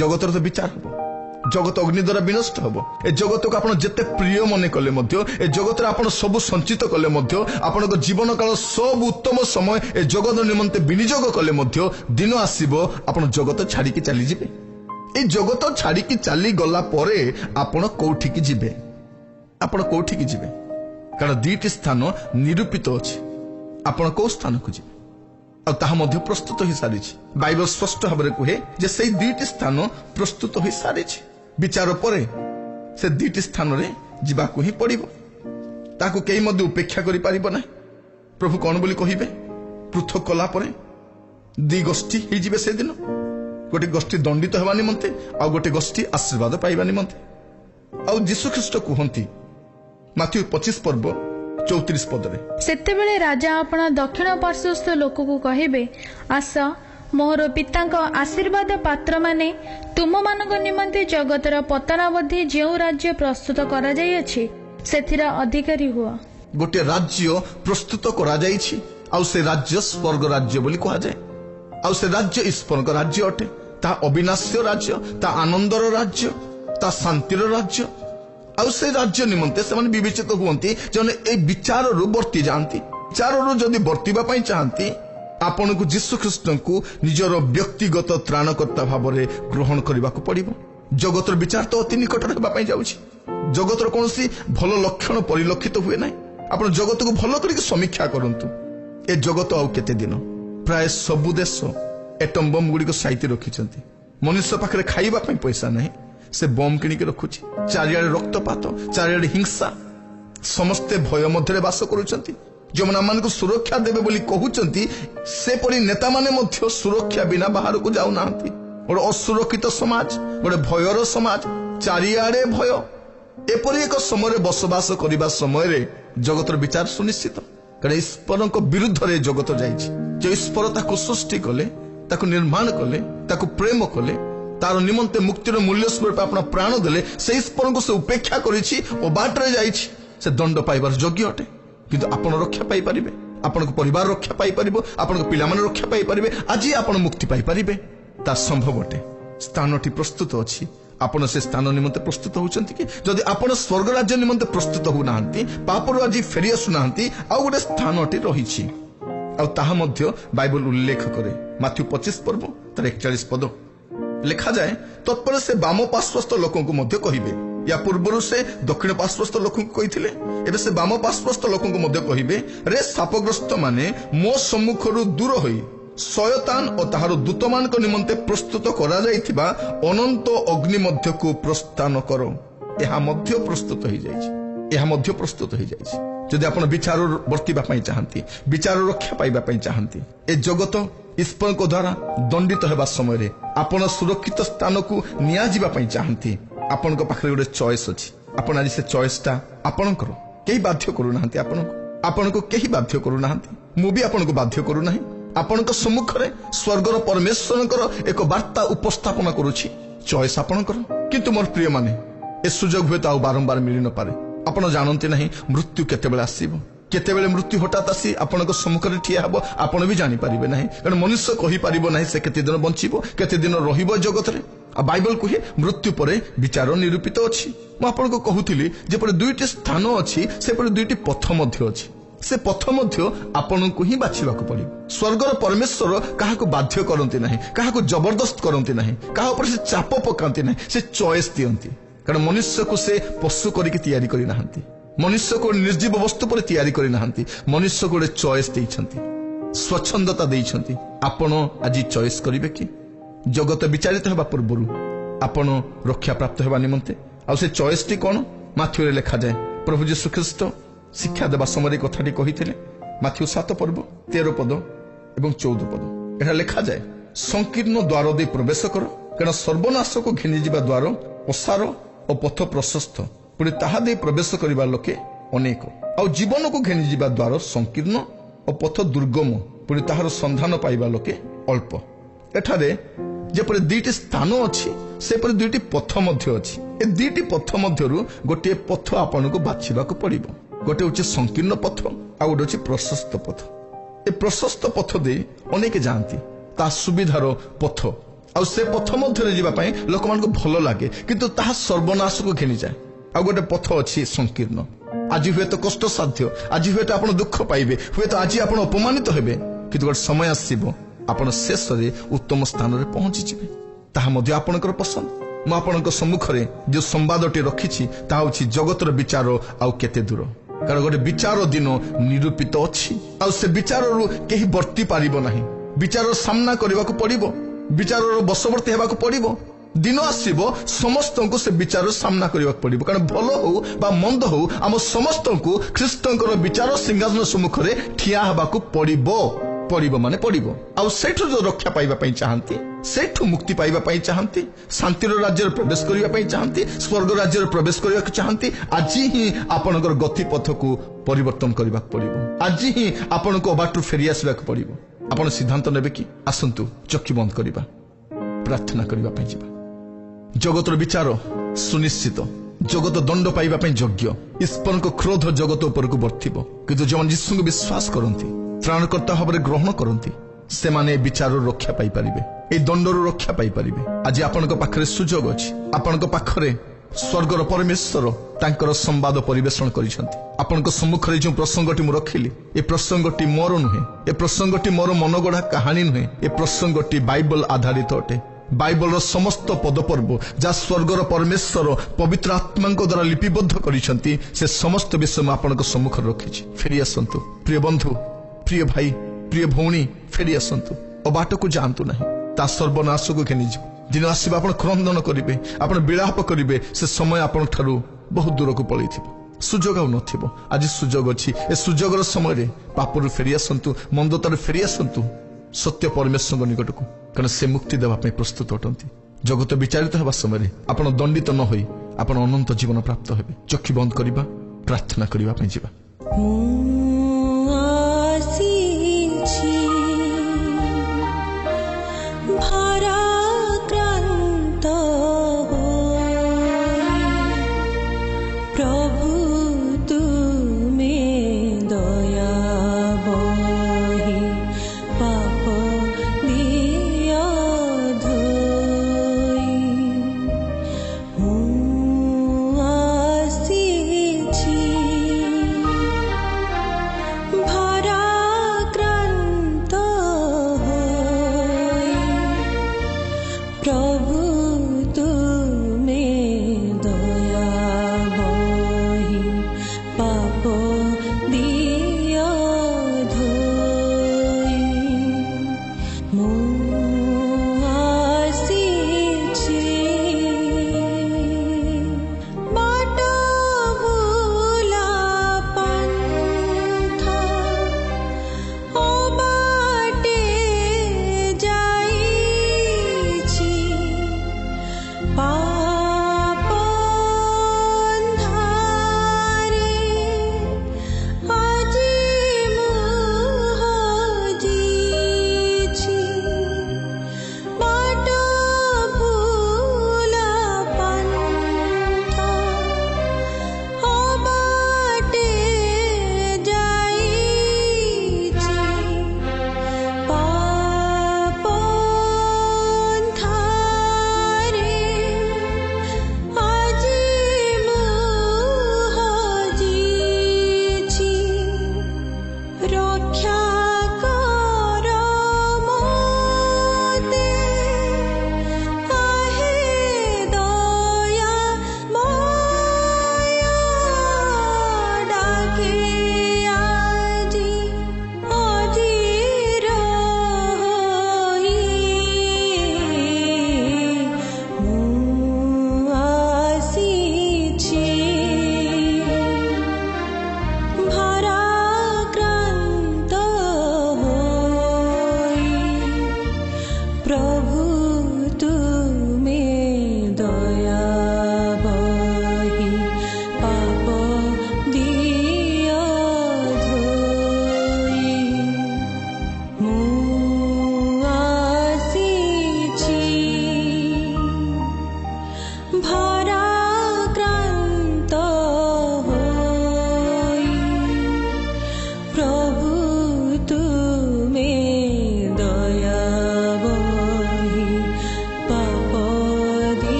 ଜଗତର ତ ବିଚାର ହବ, ଜଗତ ଅଗ୍ନି ଦ୍ୱାରା ବିନଷ୍ଟ ହବ। ଏ ଜଗତକୁ ଆପଣ ଯେତେ ପ୍ରିୟ ମନେ କଲେ ମଧ୍ୟ, ଏ ଜଗତରେ ଆପଣ ସବୁ ସଞ୍ଚିତ କଲେ ମଧ୍ୟ, ଆପଣଙ୍କ ଜୀବନ କାଳ ସବୁ ଉତ୍ତମ ସମୟ ଏ ଜଗତ ନିମନ୍ତେ ବିନିଯୋଗ କଲେ ମଧ୍ୟ ଦିନ ଆସିବ ଆପଣ ଜଗତ ଛାଡ଼ିକି ଚାଲିଯିବେ। এই ଜଗତ ଛାଡ଼ିକି ଚାଲିଗଲା ପରେ ଆପଣ କୋଉଠିକି ଯିବେ? ଆପଣ କୋଉଠିକି ଯିବେ? କାରଣ ଦୁଇଟି ସ୍ଥାନ ନିରୂପିତ ଅଛି, ଆପଣ କୋଉ ସ୍ଥାନକୁ ଯିବେ? ଆଉ ତାହା ମଧ୍ୟ ପ୍ରସ୍ତୁତ ହୋଇସାରିଛି। ବାଇବଲ ସ୍ପଷ୍ଟ ଭାବରେ କୁହେ ଯେ ସେଇ ଦୁଇଟି ସ୍ଥାନ ପ୍ରସ୍ତୁତ ହୋଇସାରିଛି। ବିଚାର ପରେ ସେ ଦୁଇଟି ସ୍ଥାନରେ ଯିବାକୁ ହିଁ ପଡ଼ିବ, ତାକୁ କେହି ମଧ୍ୟ ଉପେକ୍ଷା କରିପାରିବ ନାହିଁ। ପ୍ରଭୁ କଣ ବୋଲି କହିବେ? ପୃଥକ କଲା ପରେ ଦୁଇ ଗୋଷ୍ଠୀ ହେଇଯିବେ ସେଦିନ। ଗୋଟେ ଗୋଷ୍ଠୀ ଦଣ୍ଡିତ ହେବା ନିମନ୍ତେ, ଆଉ ଗୋଟେ ଗୋଷ୍ଠୀ ଆଶୀର୍ବାଦ ପାଇବା ନିମନ୍ତେ। ଆଉ ଯୀଶୁଖ୍ରୀଷ୍ଟ କୁହନ୍ତି ମାଥ୍ୟୁ 25:34 ପଦରେ, ସେତେବେଳେ ରାଜା ଆପଣ ଦକ୍ଷିଣ ପାର୍ଶ୍ୱସ୍ଥ ଲୋକକୁ କହିବେ, ଆସ, ମୋର ପିତାଙ୍କ ଆଶୀର୍ବାଦ ପାତ୍ରମାନେ, ତୁମମାନଙ୍କ ନିମନ୍ତେ ଜଗତର ପତନାବଧି ଯେଉଁ ରାଜ୍ୟ ପ୍ରସ୍ତୁତ କରାଯାଇଅଛି ସେଥିର ଅଧିକାରୀ ହୁଅ। ଗୋଟିଏ ରାଜ୍ୟ ପ୍ରସ୍ତୁତ କରାଯାଇଛି, ଆଉ ସେ ରାଜ୍ୟ ସ୍ୱର୍ଗ ରାଜ୍ୟ ବୋଲି କୁହାଯାଏ। ଆଉ ସେ ରାଜ୍ୟ ଈଶ୍ୱରଙ୍କ ରାଜ୍ୟ ଅଟେ। ତାହା ଅବିନାଶ୍ୟ ରାଜ୍ୟ, ତା ଆନନ୍ଦର ରାଜ୍ୟ, ତା ଶାନ୍ତିର ରାଜ୍ୟ। ଆଉ ସେ ରାଜ୍ୟ ନିମନ୍ତେ ସେମାନେ ବିବେଚିତ ହୁଅନ୍ତି ଯେଉଁମାନେ এই ବିଚାରରୁ ବର୍ତ୍ତି ଯାଆନ୍ତି। ବିଚାରରୁ ଯଦି ବର୍ତ୍ତିବା ପାଇଁ ଚାହାନ୍ତି, ଆପଣଙ୍କୁ ଯୀଶୁଖ୍ରୀଷ୍ଟଙ୍କୁ ନିଜର ବ୍ୟକ୍ତିଗତ ତ୍ରାଣକର୍ତ୍ତା ଭାବରେ ଗ୍ରହଣ କରିବାକୁ ପଡ଼ିବ। ଜଗତର ବିଚାର ତ ଅତି ନିକଟରେ ହେବା ପାଇଁ ଯାଉଛି। ଜଗତର କୌଣସି ଭଲ ଲକ୍ଷଣ ପରିଲକ୍ଷିତ ହୁଏ ନାହିଁ। ଆପଣ ଜଗତକୁ ଭଲ କରିକି ସମୀକ୍ଷା କରନ୍ତୁ। ଏ ଜଗତ ଆଉ କେତେ ଦିନ? ପ୍ରାୟ ସବୁ ଦେଶ ଏଟମ୍ ବମ୍ ଗୁଡ଼ିକ ସାଇତି ରଖିଛନ୍ତି। ମନୁଷ୍ୟ ପାଖରେ ଖାଇବା ପାଇଁ ପଇସା ନାହିଁ, ସେ ବମ୍ କିଣିକି ରଖୁଛି। ଚାରିଆଡେ ରକ୍ତପାତ, ଚାରିଆଡେ ହିଂସା, ସମସ୍ତେ ଭୟ ମଧ୍ୟରେ ବାସ କରୁଛନ୍ତି। ଯେଉଁମାନେ ଆମମାନଙ୍କୁ ସୁରକ୍ଷା ଦେବେ ବୋଲି କହୁଛନ୍ତି, ସେପରି ନେତାମାନେ ମଧ୍ୟ ସୁରକ୍ଷା ବିନା ବାହାରକୁ ଯାଉନାହାନ୍ତି। ଗୋଟେ ଅସୁରକ୍ଷିତ ସମାଜ, ଗୋଟେ ଭୟର ସମାଜ, ଚାରିଆଡେ ଭୟ। ଏପରି ଏକ ସମୟରେ ବସବାସ କରିବା ସମୟରେ ଜଗତର ବିଚାର ସୁନିଶ୍ଚିତ। କାରଣ ଈଶ୍ୱରଙ୍କ ବିରୁଦ୍ଧରେ ଜଗତ ଯାଇଛି। ଯେ ଈଶ୍ୱର ତାକୁ ସୃଷ୍ଟି କଲେ, ତାକୁ ନିର୍ମାଣ କଲେ, ତାକୁ ପ୍ରେମ କଲେ, ତାର ନିମନ୍ତେ ମୁକ୍ତିର ମୂଲ୍ୟ ସ୍ୱରୂପ ଆପଣ ପ୍ରାଣ ଦେଲେ, ସେହି ଈଶ୍ୱରଙ୍କୁ ସେ ଉପେକ୍ଷା କରିଛି ଓ ବାଟରେ ଯାଇଛି। ସେ ଦଣ୍ଡ ପାଇବାର ଯୋଗ୍ୟ ଅଟେ। କିନ୍ତୁ ଆପଣ ରକ୍ଷା ପାଇପାରିବେ, ଆପଣଙ୍କ ପରିବାର ରକ୍ଷା ପାଇପାରିବ, ଆପଣଙ୍କ ପିଲାମାନେ ରକ୍ଷା ପାଇପାରିବେ। ଆଜି ଆପଣ ମୁକ୍ତି ପାଇପାରିବେ, ତା ସମ୍ଭବ ଅଟେ। ସ୍ଥାନଟି ପ୍ରସ୍ତୁତ ଅଛି। ଆପଣ ସେ ସ୍ଥାନ ନିମନ୍ତେ ପ୍ରସ୍ତୁତ ହେଉଛନ୍ତି କି? ଯଦି ଆପଣ ସ୍ୱର୍ଗ ରାଜ୍ୟ ନିମନ୍ତେ ପ୍ରସ୍ତୁତ ହେଉନାହାନ୍ତି, ପାପରୁ ଆଜି ଫେରି ଆସୁନାହାନ୍ତି, ଆଉ ଗୋଟେ ସ୍ଥାନଟି ରହିଛି। ଆଉ ତାହା ମଧ୍ୟ ବାଇବଲ ଉଲ୍ଲେଖ କରେ। ମାଥ୍ୟୁ 25:41 ପଦ ଲେଖାଯାଏ, ତତ୍ପରେ ସେ ବାମ ପାର୍ଶ୍ୱସ୍ଥ ଲୋକଙ୍କୁ ମଧ୍ୟ କହିବେ। ୟା ପୂର୍ବରୁ ସେ ଦକ୍ଷିଣ ପାର୍ଶ୍ୱସ୍ଥ ଲୋକଙ୍କୁ କହିଥିଲେ, ଏବେ ସେ ବାମ ପାର୍ଶ୍ୱସ୍ଥ ଲୋକଙ୍କୁ ମଧ୍ୟ କହିବେ, ରେ ଶାପଗ୍ରସ୍ତ ମାନେ ମୋ ସମ୍ମୁଖରୁ ଦୂର ହୋଇ ଶୟତାନ ଓ ତାହାର ଦୂତମାନଙ୍କ ନିମନ୍ତେ ପ୍ରସ୍ତୁତ କରାଯାଇଥିବା ଅନନ୍ତ ଅଗ୍ନି ମଧ୍ୟକୁ ପ୍ରସ୍ଥାନ କର। ଏହା ମଧ୍ୟ ପ୍ରସ୍ତୁତ ହୋଇଯାଇଛି, ଏହା ମଧ୍ୟ ପ୍ରସ୍ତୁତ ହୋଇଯାଇଛି। ଯଦି ଆପଣ ବିଚାର ବର୍ତ୍ତିବା ପାଇଁ ଚାହାନ୍ତି, ବିଚାର ରକ୍ଷା ପାଇବା ପାଇଁ ଚାହାନ୍ତି, ଏ ଜଗତ ଈଶ୍ୱରଙ୍କ ଦ୍ୱାରା ଦଣ୍ଡିତ ହେବା ସମୟରେ ଆପଣ ସୁରକ୍ଷିତ ସ୍ଥାନକୁ ନିଆଯିବା ପାଇଁ ଚାହାନ୍ତି, ଆପଣଙ୍କ ପାଖରେ ଗୋଟେ ଚଏସ୍ ଅଛି। ଆପଣ ଆଜି ସେ ଚଏସ୍ଟା ଆପଣଙ୍କର, କେହି ବାଧ୍ୟ କରୁନାହାନ୍ତି ଆପଣଙ୍କୁ। आपण को केही बाध्य करू नाहंती मु भी आपण को बाध्य करू नाही आपण सम्मुख रे स्वर्गर परमेश्वर एक वार्ता उपस्थापन करुछि चॉइस आपणकर किंतु मोर प्रिय माने ए सुजोग हुए तो बारंबार मिली न पारे आपण जानते नहीं मृत्यु केतेबेले आसीबो केतेबेले मृत्यु हठात आसी आपण सम्मुख रे ठिया हबो आपण भी जानि पारिबे नाही कारण मनुष्य कहि पारिबो नाही से केते दिन बंचिबो केते दिन रहिबो जगत रे आ बाइबल कहे मृत्यु परे विचार निरूपित अछि मु आपण को कहूतिली जे पर दुईटी स्थान अछि से पर दुईटी पथ मध्य अछि से पथ मध्य आपण को ही बाछिबाकू पड़िबो स्वर्गर परमेश्वर काहाको बाध्य करंती नाही काहाको जबरदस्त करंती नाही काहा ऊपर से चाप पकांती नाही से चॉइस दियंती कारण मनुष्य को से पशु करके तैयारी करी नाहंती मनुष्य को निर्जीव वस्तु पर तैयारी करी नाहंती मनुष्य को चॉइस देइछंती स्वच्छंदता देइछंती आपण आज चॉइस करिवे कि जगत विचारित हेबा पूर्वरु आपण रक्षा प्राप्त हेबा निमंते आ से चॉइस टी कोन माथ्यू रे लिखा जाय प्रभु यीशु ख्रीष्ट शिक्षा देवा समय कथाटी कही माथ्यू 7 पर्व 13 पद एवं 14 पद एटा लिखा जाए संकीर्ण द्वार दे प्रवेश कर कारण सर्वनाश को घिनी जीवा द्वार ओसार और पथ प्रशस्त पुणी ताहा दे प्रवेश करबा लोके अनेक आ जीवन को घिनी जीवा द्वार संकीर्ण और पथ दुर्गम पुणी ताहार संधान पाइबा लोके अल्प एठारे जेपरि दुईटी स्थान अछि सेपरि दुईटी पथ मध्य अछि ए दुईटी पथ मध्यरु गोटे पथ आपन को बाछिबाकू पड़िबो गोटे होची संकीर्ण पथ आ गोटे होची प्रशस्त पथ ए प्रशस्त पथ दे अनेक जानती ता सुविधार पथ आ से पथ मध्य जीवा पई लोक मान को भलो लागे किंतु ता सर्वनाश को घेनी जाए आ गोटे पथ अछि संकीर्ण आज हुए तो कष्ट साध्य आज हुए तो आपण दुख पाइबे हुए तो आज आपण अपमानित हेबे किंतु गोटे समय आसीबो आपण शेष रे उत्तम स्थान रे पहुंची जिवे ताहा मध्य आपणकर पसंद मु आपणक सम्मुख रे जो संवादटी रखिछि ता होछि जगतर विचार आउ केते दूर कारण गोटे विचार दिन निरूपित अछि आ से विचार रु केही वर्ती पारिबो नाही विचार सामना करबाकू पड़िबो विचार बशवर्ती हेबाकू पड़िबो दिन आसीबो समस्त को से विचार सामना करबाकू पड़िबो कारण भलो हो बा मंद हो हम समस्त को ख्रीष्टंकर विचार सिंहासन सम्मुख रे ठिया हेबाकू पड़िबो माने पड़िबो आ सेठु जो रक्षा पाइबा पई चाहंती सेठु मुक्ति पाइबा पई चाहंती शांतिर राज्य प्रवेश करिबा पई चाहंती स्वर्ग राज्य प्रवेश करिबा चाहंती आज ही आपनकर गति पथ को परिवर्तन करबा पड़िबो आज ही आपनको अबाटु फेरी आसबा पड़िबो आपण सिद्धांत नेबे कि आसंतु चक्षु बंद करिबा प्रार्थना करिबा पई जिबा जगतर विचार सुनिश्चित जगत दंड पाइबा पई योग्य ईश्वर को क्रोध जगत ऊपर को बर्थिबो किंतु जमन यीशु को विश्वास करंती त्राणकर्ता भाव ग्रहण करती से माने विचार रक्षा पाई परिबे ए दंडर रक्षा पाई परिबे आज आपनक पाखरे सुजोग अछि आपनक पाखरे स्वर्गर परमेश्वर तांकर संवाद परिवेषण करिसंती आपनक सम्मुख रे जो प्रसंगटी मु रखिली ए प्रसंगटी मोर नुहे ए प्रसंगटी मोर मनगढ़ा कहानी नुहे ए प्रसंगटी बाइबल आधारित अटे बाइबल समस्त पदपर्व जा स्वर्गर परमेश्वर पवित्र आत्मा द्वारा लिपिबद्ध करिसंती से समस्त विषय आपनक सम्मुख रखिछि फेरी आसंतु प्रिय बंधु प्रिय भाई प्रिय भौणी फेरी आसंतु अबाट को जानतु नहीं ता सर्वनाश को घेनी जीव दिन आसवा आपण क्रंदन करिवे आपण विलाप करिवे से समय आपण ठारू बहुत दूर को पळैथिबो सुजोग आ नथिबो आज सुजोग अछि ए सुजोगर समय रे पापरु फेरी आसंतु मंदतार फेरी आसंतु सत्य परमेश्वर निकट को कारण से मुक्ति देवा पई प्रस्तुत अटंती जगत विचारित हेबा समय रे आपण दंडित न होई आपण अनंत जीवन प्राप्त हेबे चक्षु बंद करिबा प्रार्थना करिबा पई जिबा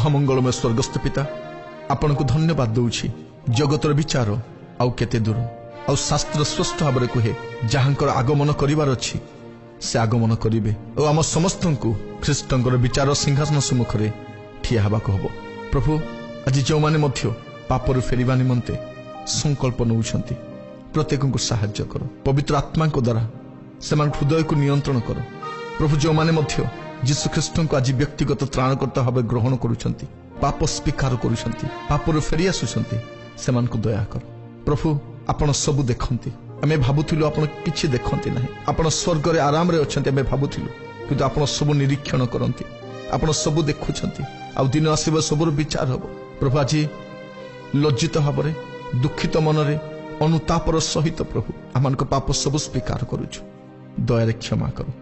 महामंगलमय स्वर्गस्थ पिता आपण को धन्यवाद दूची जगतर विचार आउ केते दूर आउ शास्त्र स्पष्ट भाव कहे जहांकर आगमन करिवार अछि से आगमन करिवे और आम समस्त को ख्रीष्टर विचार सिंहासन सम्मुख में ठिया हवा हब। प्रभु आज जो माने मध्य पापर फेरिबा निमंते संकल्प नौछंती प्रत्येक को साहाय्य कर पवित्र आत्मा द्वारा से हृदय को नियंत्रण कर। प्रभु जो माने मध्य यीशु ख्रीष्ट को आज व्यक्तिगत त्राणकर्ता भाव ग्रहण करुछंती पाप स्वीकार करुछंती पापर फेरी आसुछंती से दया कर। प्रभु आपण सबू देखंती आमे भाबुथिलु आपण किछि देखंती नाही आपण स्वर्ग रे आराम रे अछंती आमे भाबुथिलु किंतु आपण सबू निरीक्षण करंती आपण सबू देखुछंती आ दिन आसीबो सबुर विचार हबो। प्रभु आज लज्जित भाव रे दुखित मन रे अनुतापर सहित प्रभु आमानक पाप सबू स्वीकार करूछु दया क्षमा करो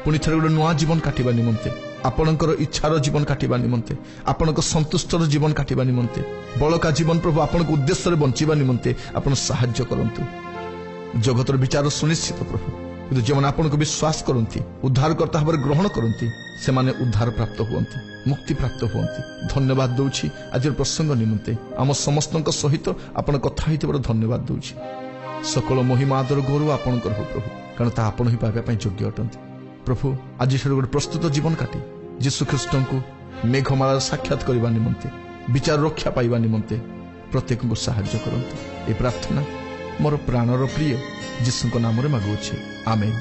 पुणी थे गोटे नुआ जीवन काटिबा निमंते आपणकर इच्छार जीवन काटिबा निमंते आपणक संतुष्टर जीवन काटिबा निमंते बलका जीवन प्रभु आपणक उद्देश्य बंचिबा निमंते आपण साहाय्य करंतु। जगतर विचार सुनिश्चित प्रभु किंतु जो आपको विश्वास करती उद्धारकर्ता भाव ग्रहण करती से माने उद्धार प्राप्त हुअन्ति मुक्ति प्राप्त हुअन्ति। धन्यवाद दूची आज प्रसंग निमंते आम समस्त सहित आपण कथा होइतिबार धन्यवाद दूची। सकल महिमा आदर गौरव आपणकर हो प्रभु कारण ता आपण ही पाइबा योग्य अटंती। प्रभु आज गोटे प्रस्तुत जीवन काटी यीशु ख्रीष्ट को मेघमाला साक्षात करने निमंते विचार रक्षा पाइबा निमंते प्रत्येक को साहाय्य करंतु। ए प्रार्थना मोर प्राणर प्रिय यीशु नाम मागुछि आमेन।